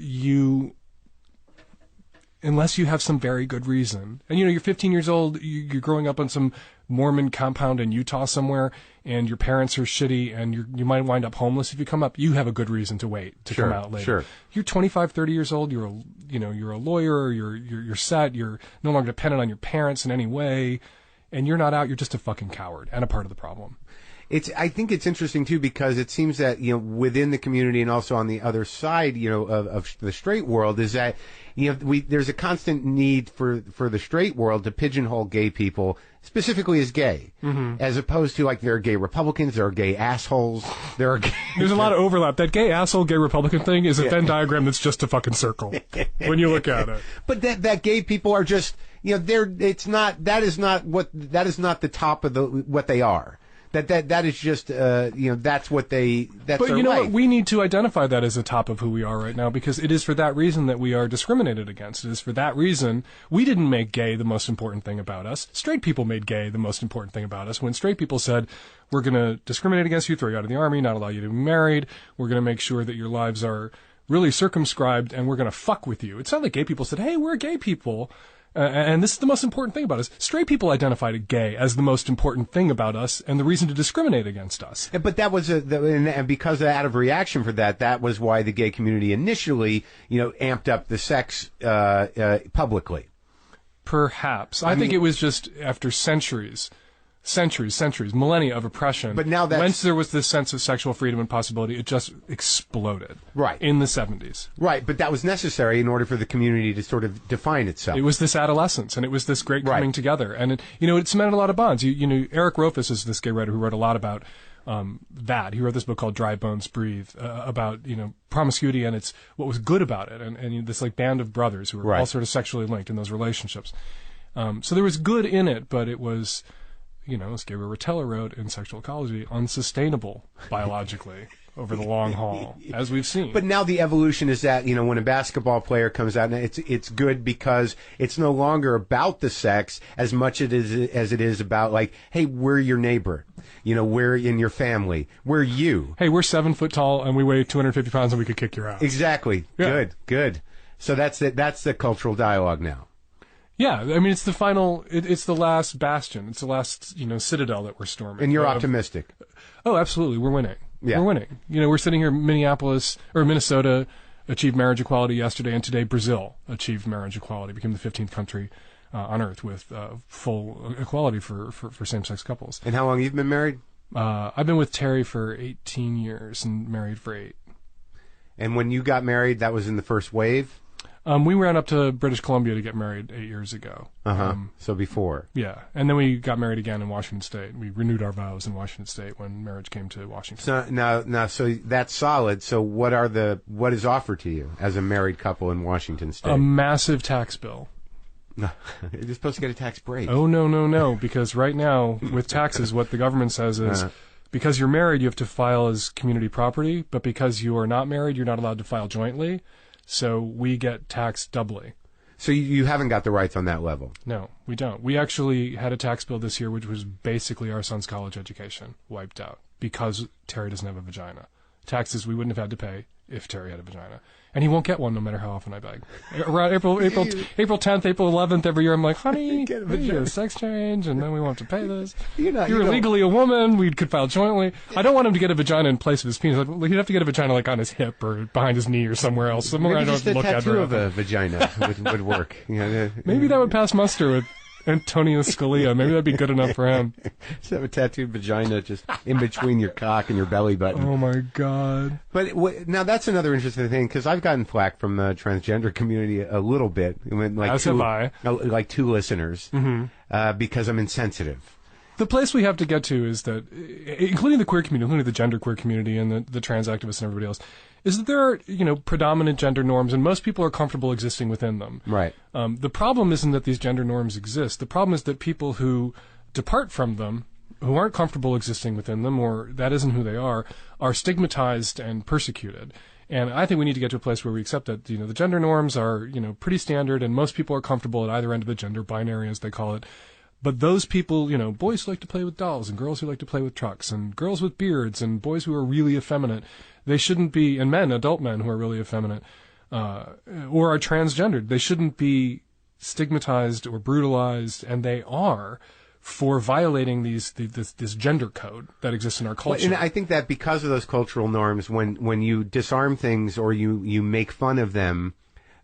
Speaker 2: unless you have some very good reason, and you're 15 years old, you're growing up on some Mormon compound in Utah somewhere, and your parents are shitty, and you might wind up homeless if you come up, you have a good reason to wait to come out later.
Speaker 3: Sure.
Speaker 2: You're 25, 30 years old, you're a lawyer, you're set, you're no longer dependent on your parents in any way, and you're not out, you're just a fucking coward and a part of the problem.
Speaker 3: I think it's interesting too, because it seems that, within the community and also on the other side, of the straight world, is that, there's a constant need for the straight world to pigeonhole gay people specifically as gay, as opposed to, like, there are gay Republicans, there are gay assholes,
Speaker 2: there's a lot of overlap. That gay asshole, gay Republican thing is a Venn diagram that's just a fucking circle when you look at it.
Speaker 3: But that gay people are just, that is not the top of what they are. That is just, that's what that's
Speaker 2: But
Speaker 3: their
Speaker 2: you know
Speaker 3: right.
Speaker 2: what? We need to identify that as the top of who we are right now, because it is for that reason that we are discriminated against. It is for that reason we didn't make gay the most important thing about us. Straight people made gay the most important thing about us. When straight people said, we're going to discriminate against you, throw you out of the army, not allow you to be married, we're going to make sure that your lives are really circumscribed, and we're going to fuck with you. It's not like gay people said, hey, we're gay people. And this is the most important thing about us. Straight people identified gay as the most important thing about us and the reason to discriminate against us.
Speaker 3: But that was and because out of reaction for that was why the gay community initially, amped up the sex publicly.
Speaker 2: Perhaps. I think it was just after centuries, millennia of oppression.
Speaker 3: But now
Speaker 2: once there was this sense of sexual freedom and possibility, it just exploded.
Speaker 3: Right.
Speaker 2: In the 70s.
Speaker 3: Right, but that was necessary in order for the community to sort of define itself.
Speaker 2: It was this adolescence, and it was this great coming together. And, it cemented a lot of bonds. Eric Rothfuss is this gay writer who wrote a lot about that. He wrote this book called Dry Bones Breathe, about, promiscuity and what was good about it. And this, like, band of brothers who were all sort of sexually linked in those relationships. So there was good in it, but it was as Gabriel Rotella wrote in Sexual Ecology, unsustainable biologically over the long haul, as we've seen.
Speaker 3: But now the evolution is that, when a basketball player comes out, and it's good because it's no longer about the sex as much as it is about, like, hey, we're your neighbor. We're in your family. We're you.
Speaker 2: Hey, we're 7 foot tall and we weigh 250 pounds and we could kick your ass.
Speaker 3: Exactly. Yeah. Good. So that's the cultural dialogue now.
Speaker 2: Yeah, I mean, it's the final, it's the last bastion. It's the last, citadel that we're storming.
Speaker 3: And you're optimistic.
Speaker 2: Oh, absolutely. We're winning.
Speaker 3: Yeah.
Speaker 2: We're winning. We're sitting here, Minnesota achieved marriage equality yesterday, and today Brazil achieved marriage equality, became the 15th country on Earth with full equality for same-sex couples.
Speaker 3: And how long have you been married?
Speaker 2: I've been with Terry for 18 years and married for 8.
Speaker 3: And when you got married, that was in the first wave?
Speaker 2: We ran up to British Columbia to get married 8 years ago.
Speaker 3: So before.
Speaker 2: Yeah. And then we got married again in Washington State. We renewed our vows in Washington State when marriage came to Washington.
Speaker 3: So now, so that's solid. So what is offered to you as a married couple in Washington State?
Speaker 2: A massive tax bill.
Speaker 3: You're supposed to get a tax break.
Speaker 2: Oh, no. Because right now, with taxes, what the government says is, because you're married, you have to file as community property, but because you are not married, you're not allowed to file jointly. So we get taxed doubly.
Speaker 3: So you haven't got the rights on that level?
Speaker 2: No, we don't. We actually had a tax bill this year which was basically our son's college education wiped out because Terry doesn't have a vagina. Taxes we wouldn't have had to pay if Terry had a vagina. And he won't get one no matter how often I beg. Around April 10th, April 11th every year, I'm like, honey, we need a sex change, and then we won't have to pay this. You're legally a woman. We could file jointly. I don't want him to get a vagina in place of his penis. He'd have to get a vagina like on his hip or behind his knee or somewhere else. Somewhere I don't look at.
Speaker 3: Maybe just a tattoo of a vagina would work.
Speaker 2: Maybe that would pass muster with Antonio Scalia. Maybe that'd be good enough for him.
Speaker 3: Just have a tattooed vagina just in between your cock and your belly button.
Speaker 2: Oh my God.
Speaker 3: But now that's another interesting thing, because I've gotten flack from the transgender community a little bit.
Speaker 2: As have I.
Speaker 3: Like 2 listeners, because I'm insensitive.
Speaker 2: The place we have to get to is that, including the queer community, including the gender queer community and the trans activists and everybody else, is that there are, predominant gender norms, and most people are comfortable existing within them.
Speaker 3: Right.
Speaker 2: The problem isn't that these gender norms exist. The problem is that people who depart from them, who aren't comfortable existing within them, or that isn't who they are stigmatized and persecuted. And I think we need to get to a place where we accept that, the gender norms are, pretty standard, and most people are comfortable at either end of the gender binary, as they call it. But those people, boys who like to play with dolls, and girls who like to play with trucks, and girls with beards, and boys who are really effeminate, they shouldn't be, and men, adult men who are really effeminate, or are transgendered, they shouldn't be stigmatized or brutalized, and they are, for violating this gender code that exists in our culture.
Speaker 3: And I think that because of those cultural norms, when you disarm things or you make fun of them,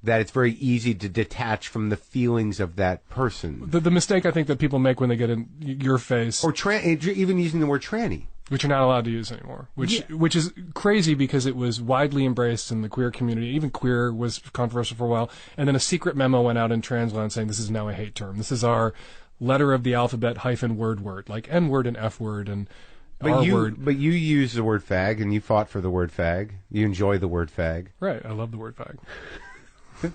Speaker 3: that it's very easy to detach from the feelings of that person.
Speaker 2: The mistake I think that people make when they get in your face,
Speaker 3: or even using the word tranny,
Speaker 2: which you're not allowed to use anymore, which is crazy because it was widely embraced in the queer community. Even queer was controversial for a while, and then a secret memo went out in Transland saying this is now a hate term. This is our letter of the alphabet - word, like N-word and F-word and R-word.
Speaker 3: But you use the word fag, and you fought for the word fag. You enjoy the word fag.
Speaker 2: Right, I love the word fag.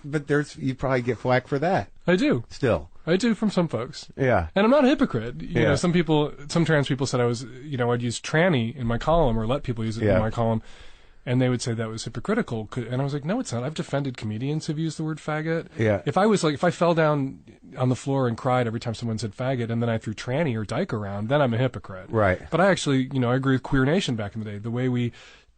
Speaker 3: But you probably get flack for that.
Speaker 2: I do.
Speaker 3: Still.
Speaker 2: I do from some folks.
Speaker 3: Yeah.
Speaker 2: And I'm not a hypocrite. You know, some trans people said I was, I'd use tranny in my column or let people use it in my column. And they would say that was hypocritical. And I was like, no, it's not. I've defended comedians who've used the word faggot.
Speaker 3: Yeah.
Speaker 2: If I fell down on the floor and cried every time someone said faggot and then I threw tranny or dyke around, then I'm a hypocrite.
Speaker 3: Right.
Speaker 2: But I actually, I agree with Queer Nation back in the day. The way we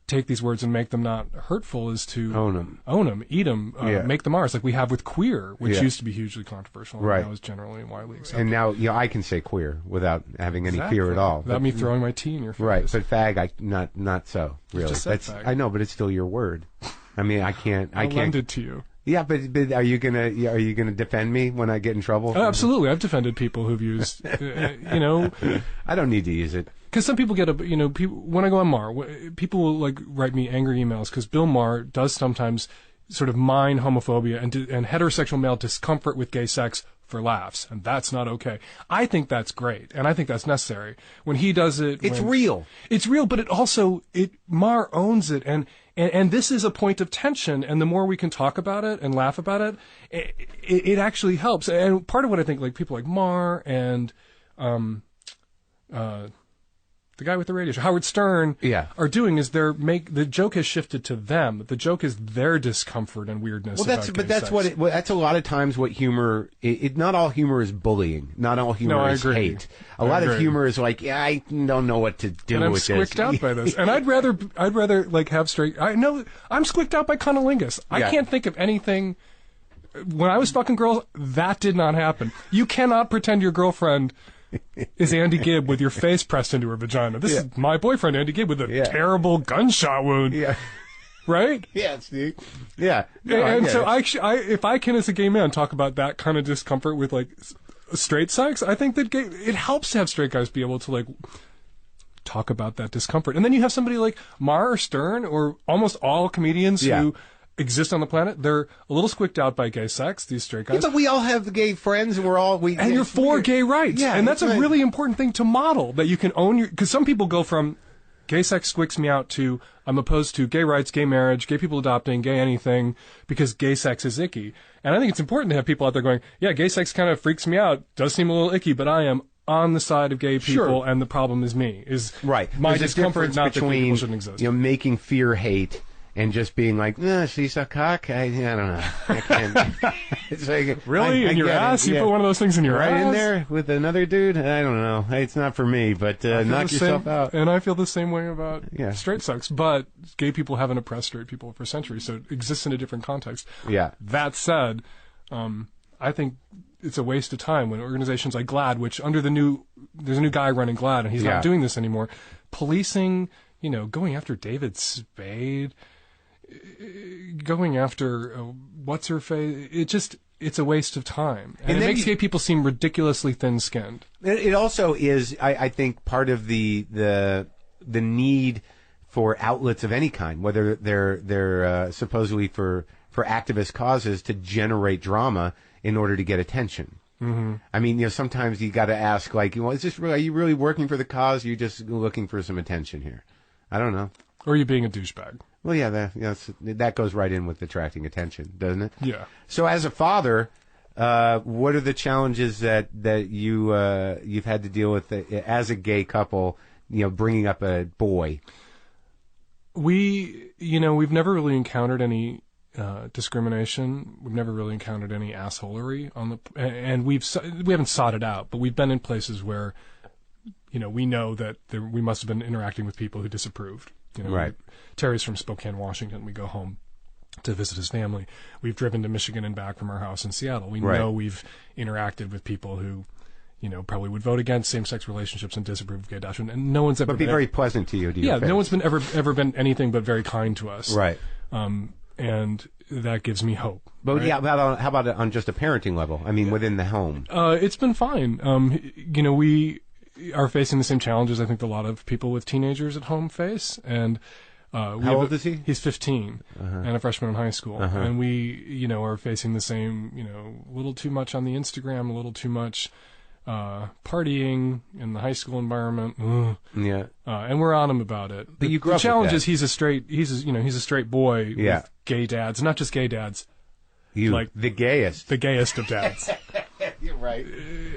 Speaker 2: take these words and make them not hurtful is to own them, eat them, make them ours, like we have with queer, which used to be hugely controversial, and now is generally widely accepted.
Speaker 3: And now, I can say queer without having any fear at all.
Speaker 2: Without me throwing my tea in your face.
Speaker 3: Right, but fag, not so, really.
Speaker 2: You just said fag.
Speaker 3: I know, but it's still your word. I mean, I can't.
Speaker 2: I'll lend it to you.
Speaker 3: Yeah, but are you gonna defend me when I get in trouble?
Speaker 2: Oh, absolutely, I've defended people who've used,
Speaker 3: I don't need to use it.
Speaker 2: Because some people get when I go on Maher, people will write me angry emails because Bill Maher does sometimes sort of mine homophobia and heterosexual male discomfort with gay sex for laughs, and that's not okay. I think that's great, and I think that's necessary. When he does it,
Speaker 3: it's real.
Speaker 2: It's real, but Maher owns it, and this is a point of tension, and the more we can talk about it and laugh about it, it actually helps. And part of what I think, people like Maher and the guy with the radio show, Howard Stern, are doing is the joke has shifted to them. The joke is their discomfort and weirdness.
Speaker 3: Well, that's a lot of times what humor. Not all humor is bullying. Not all humor is hate. A lot of humor is like, I don't know what to do with this.
Speaker 2: I'm squicked out by this, and I'd rather like have straight. I know I'm squicked out by cunnilingus. I can't think of anything. When I was fucking girls, that did not happen. You cannot pretend your girlfriend is Andy Gibb with your face pressed into her vagina. This is my boyfriend, Andy Gibb, with a terrible gunshot wound. Yeah. Right?
Speaker 3: Yeah, Steve. Yeah.
Speaker 2: No, and so if I can, as a gay man, talk about that kind of discomfort with, like, straight sex, I think that it helps to have straight guys be able to, like, talk about that discomfort. And then you have somebody like Maher or Stern or almost all comedians who exist on the planet. They're a little squicked out by gay sex, these straight guys.
Speaker 3: Yeah, but we all have gay friends, and
Speaker 2: you're for gay rights. Yeah, and that's a really important thing to model, that you can own because some people go from gay sex squicks me out to I'm opposed to gay rights, gay marriage, gay people adopting, gay anything, because gay sex is icky. And I think it's important to have people out there going, yeah, gay sex kind of freaks me out, does seem a little icky, but I am on the side of gay people, and the problem is me. My discomfort, not that people shouldn't exist.
Speaker 3: Making fear hate and just being like, she's a cock. I don't know. I can't. It's like,
Speaker 2: really? In your ass? You put one of those things in your ass?
Speaker 3: Right in there with another dude? I don't know. It's not for me, but knock yourself out.
Speaker 2: And I feel the same way about straight sex. But gay people haven't oppressed straight people for centuries, so it exists in a different context.
Speaker 3: Yeah.
Speaker 2: That said, I think it's a waste of time when organizations like GLAAD, which there's a new guy running GLAAD, and he's not doing this anymore, policing, going after David Spade, going after what's her face. It's a waste of time, and it makes gay people seem ridiculously thin-skinned.
Speaker 3: It also is, I think, part of the need for outlets of any kind, whether they're supposedly for activist causes, to generate drama in order to get attention. Mm-hmm. I mean, sometimes you got to ask, like, are you really working for the cause? Or are you just looking for some attention here? I don't know.
Speaker 2: Or are you being a douchebag?
Speaker 3: Well, that goes right in with attracting attention, doesn't it?
Speaker 2: Yeah.
Speaker 3: So, as a father, what are the challenges that you've had to deal with as a gay couple? Bringing up a boy.
Speaker 2: We've never really encountered any discrimination. We've never really encountered any assholery and we haven't sought it out, but we've been in places where, we know that we must have been interacting with people who disapproved.
Speaker 3: Right.
Speaker 2: Terry's from Spokane, Washington. We go home to visit his family. We've driven to Michigan and back from our house in Seattle. We know we've interacted with people who, probably would vote against same-sex relationships and disapprove of gay adoption. And no one's ever
Speaker 3: been very pleasant to you.
Speaker 2: No one's been ever been anything but very kind to us.
Speaker 3: Right.
Speaker 2: And that gives me hope.
Speaker 3: But how about on just a parenting level? I mean, within the home.
Speaker 2: It's been fine. We are facing the same challenges I think a lot of people with teenagers at home face. And
Speaker 3: how old is he?
Speaker 2: He's 15 and a freshman in high school. And we, are facing the same, a little too much on the Instagram, a little too much partying in the high school environment. And we're on him about it.
Speaker 3: But you grew
Speaker 2: the
Speaker 3: up
Speaker 2: challenge
Speaker 3: with
Speaker 2: is he's a straight boy with gay dads, not just gay dads.
Speaker 3: Like the gayest
Speaker 2: of dads.
Speaker 3: You're right.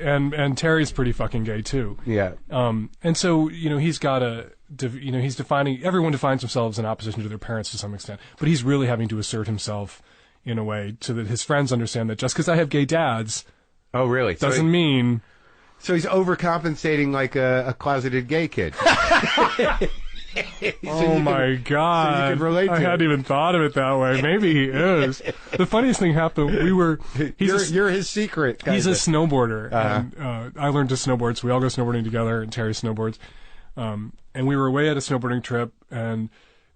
Speaker 2: And Terry's pretty fucking gay too.
Speaker 3: Yeah.
Speaker 2: And so, he's got everyone defines themselves in opposition to their parents to some extent, but he's really having to assert himself in a way so that his friends understand that just because I have gay dads.
Speaker 3: Oh, really?
Speaker 2: Doesn't mean.
Speaker 3: So he's overcompensating like a closeted gay kid.
Speaker 2: Oh my God.
Speaker 3: So you can relate to
Speaker 2: I hadn't even thought of it that way. Maybe he is. The funniest thing happened,
Speaker 3: you're his secret.
Speaker 2: He's a snowboarder. And, I learned to snowboard, so we all go snowboarding together, and Terry snowboards. And we were away at a snowboarding trip, and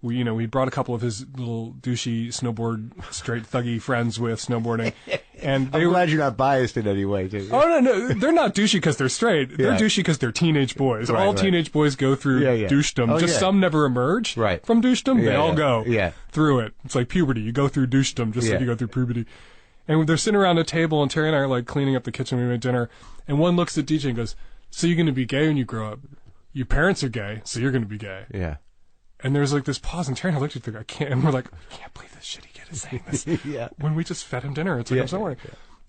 Speaker 2: we brought a couple of his little douchey snowboard, straight thuggy friends with snowboarding. And
Speaker 3: I'm glad you're not biased in any way, too.
Speaker 2: Oh, no, they're not douchey because they're straight. They're douchey because they're teenage boys. All teenage boys go through douchedom. Some never emerge from douchedom. They all go through it. It's like puberty. You go through douchedom just like you go through puberty. And they're sitting around a table, and Terry and I are like cleaning up the kitchen. We made dinner. And one looks at DJ and goes, "So you're going to be gay when you grow up? Your parents are gay, so you're going to be gay."
Speaker 3: Yeah.
Speaker 2: And there's like this pause, and Terry and I looked at the guy, and we're like, "I can't believe this shitty kid is saying this." When we just fed him dinner, it's like I'm sorry.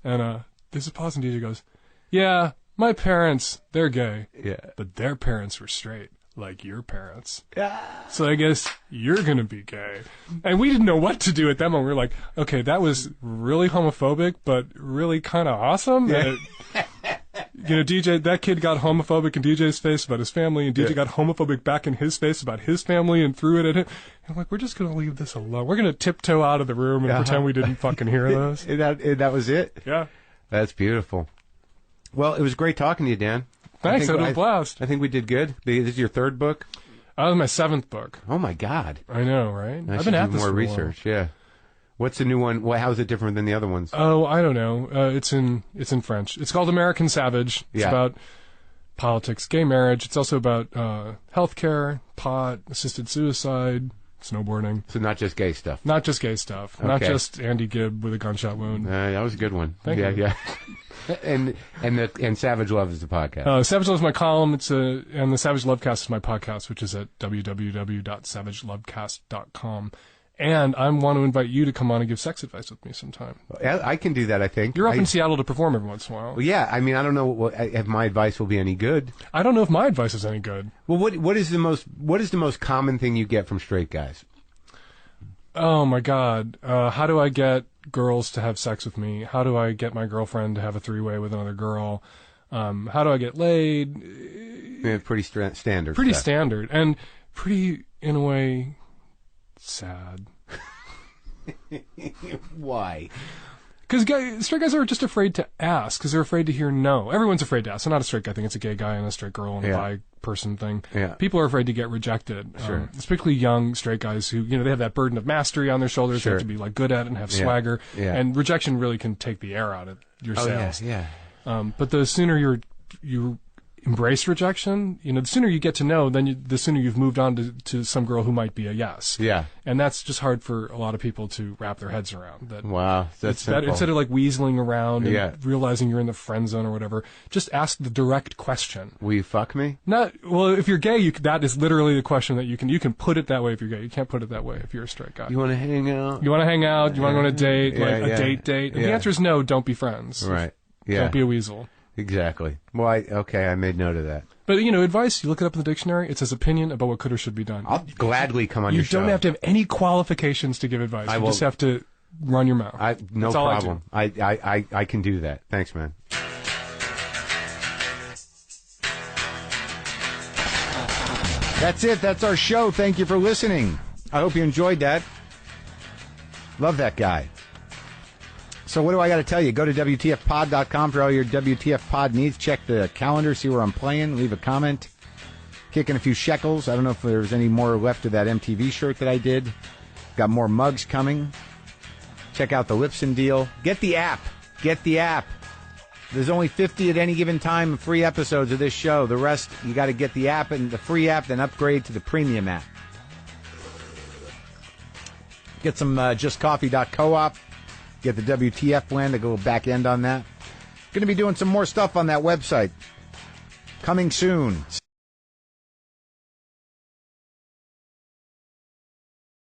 Speaker 2: And there's a pause, and DJ goes, "Yeah, my parents, they're gay.
Speaker 3: Yeah.
Speaker 2: But their parents were straight, like your parents.
Speaker 3: Yeah.
Speaker 2: So I guess you're going to be gay. And we didn't know what to do at that moment. We were like, okay, that was really homophobic, but really kind of awesome.
Speaker 3: Yeah.
Speaker 2: DJ, that kid got homophobic in DJ's face about his family, and DJ got homophobic back in his face about his family and threw it at him. And I'm like, we're just going to leave this alone. We're going to tiptoe out of the room and pretend we didn't fucking hear this.
Speaker 3: That was it?
Speaker 2: Yeah.
Speaker 3: That's beautiful. Well, it was great talking to you, Dan.
Speaker 2: Thanks, it was a blast.
Speaker 3: I think we did good. This is your third book?
Speaker 2: That was my 7th book.
Speaker 3: Oh, my God.
Speaker 2: I know, right?
Speaker 3: I've been at this more research, yeah. What's the new one? Well, how is it different than the other ones?
Speaker 2: Oh, I don't know. It's in French. It's called American Savage. It's about politics, gay marriage. It's also about healthcare, pot, assisted suicide, snowboarding.
Speaker 3: So not just gay stuff.
Speaker 2: Not just gay stuff.
Speaker 3: Okay.
Speaker 2: Not just Andy Gibb with a gunshot wound.
Speaker 3: That was a good one.
Speaker 2: Thank you.
Speaker 3: Yeah. and Savage Love is the podcast.
Speaker 2: Savage Love is my column. And the Savage Lovecast is my podcast, which is at www.savagelovecast.com. And I want to invite you to come on and give sex advice with me sometime.
Speaker 3: I can do that, I think.
Speaker 2: You're up in Seattle to perform every once in a while.
Speaker 3: Well, yeah, I mean, I don't know if my advice will be any good.
Speaker 2: I don't know if my advice is any good.
Speaker 3: Well, what is the most common thing you get from straight guys?
Speaker 2: Oh my God. How do I get girls to have sex with me? How do I get my girlfriend to have a 3-way with another girl? How do I get laid?
Speaker 3: Yeah, pretty standard.
Speaker 2: Pretty
Speaker 3: stuff.
Speaker 2: standard. And pretty, in a way, sad.
Speaker 3: Why?
Speaker 2: Because straight guys are just afraid to ask, because they're afraid to hear no. Everyone's afraid to ask. I'm not a straight guy thing. It's a gay guy and a straight girl and a bi person thing.
Speaker 3: Yeah.
Speaker 2: People are afraid to get rejected.
Speaker 3: Sure.
Speaker 2: Especially young straight guys who, they have that burden of mastery on their shoulders.
Speaker 3: Sure.
Speaker 2: They have to be like good at it and have swagger.
Speaker 3: Yeah.
Speaker 2: And rejection really can take the air out of your sails.
Speaker 3: Yeah.
Speaker 2: But the sooner you embrace rejection, the sooner you get to know, then the sooner you've moved on to some girl who might be a yes.
Speaker 3: Yeah.
Speaker 2: And that's just hard for a lot of people to wrap their heads around.
Speaker 3: Wow, that's
Speaker 2: it's better, instead of like weaseling around and realizing you're in the friend zone or whatever, just ask the direct question.
Speaker 3: Will you fuck me?
Speaker 2: If you're gay, that is literally the question that you can put it that way if you're gay. You can't put it that way if you're a straight guy.
Speaker 3: You want to hang out?
Speaker 2: You want to hang out? You want to go on a date? A date? And the answer is no, don't be friends.
Speaker 3: Right. Yeah.
Speaker 2: Don't be a weasel.
Speaker 3: Exactly. Well, I made note of that.
Speaker 2: But, advice, you look it up in the dictionary, it says opinion about what could or should be done.
Speaker 3: I'll gladly come on your show.
Speaker 2: You don't have to have any qualifications to give advice. You just have to run your mouth.
Speaker 3: No problem. I can do that. Thanks, man. That's it. That's our show. Thank you for listening. I hope you enjoyed that. Love that guy. So what do I got to tell you? Go to WTFpod.com for all your WTF pod needs. Check the calendar, see where I'm playing, leave a comment. Kicking a few shekels. I don't know if there's any more left of that MTV shirt that I did. Got more mugs coming. Check out the Lipson deal. Get the app. Get the app. There's only 50 at any given time free episodes of this show. The rest, you got to get the app and the free app, then upgrade to the premium app. Get some justcoffee.coop. Get the WTF blend, a little back end on that. Going to be doing some more stuff on that website. Coming soon.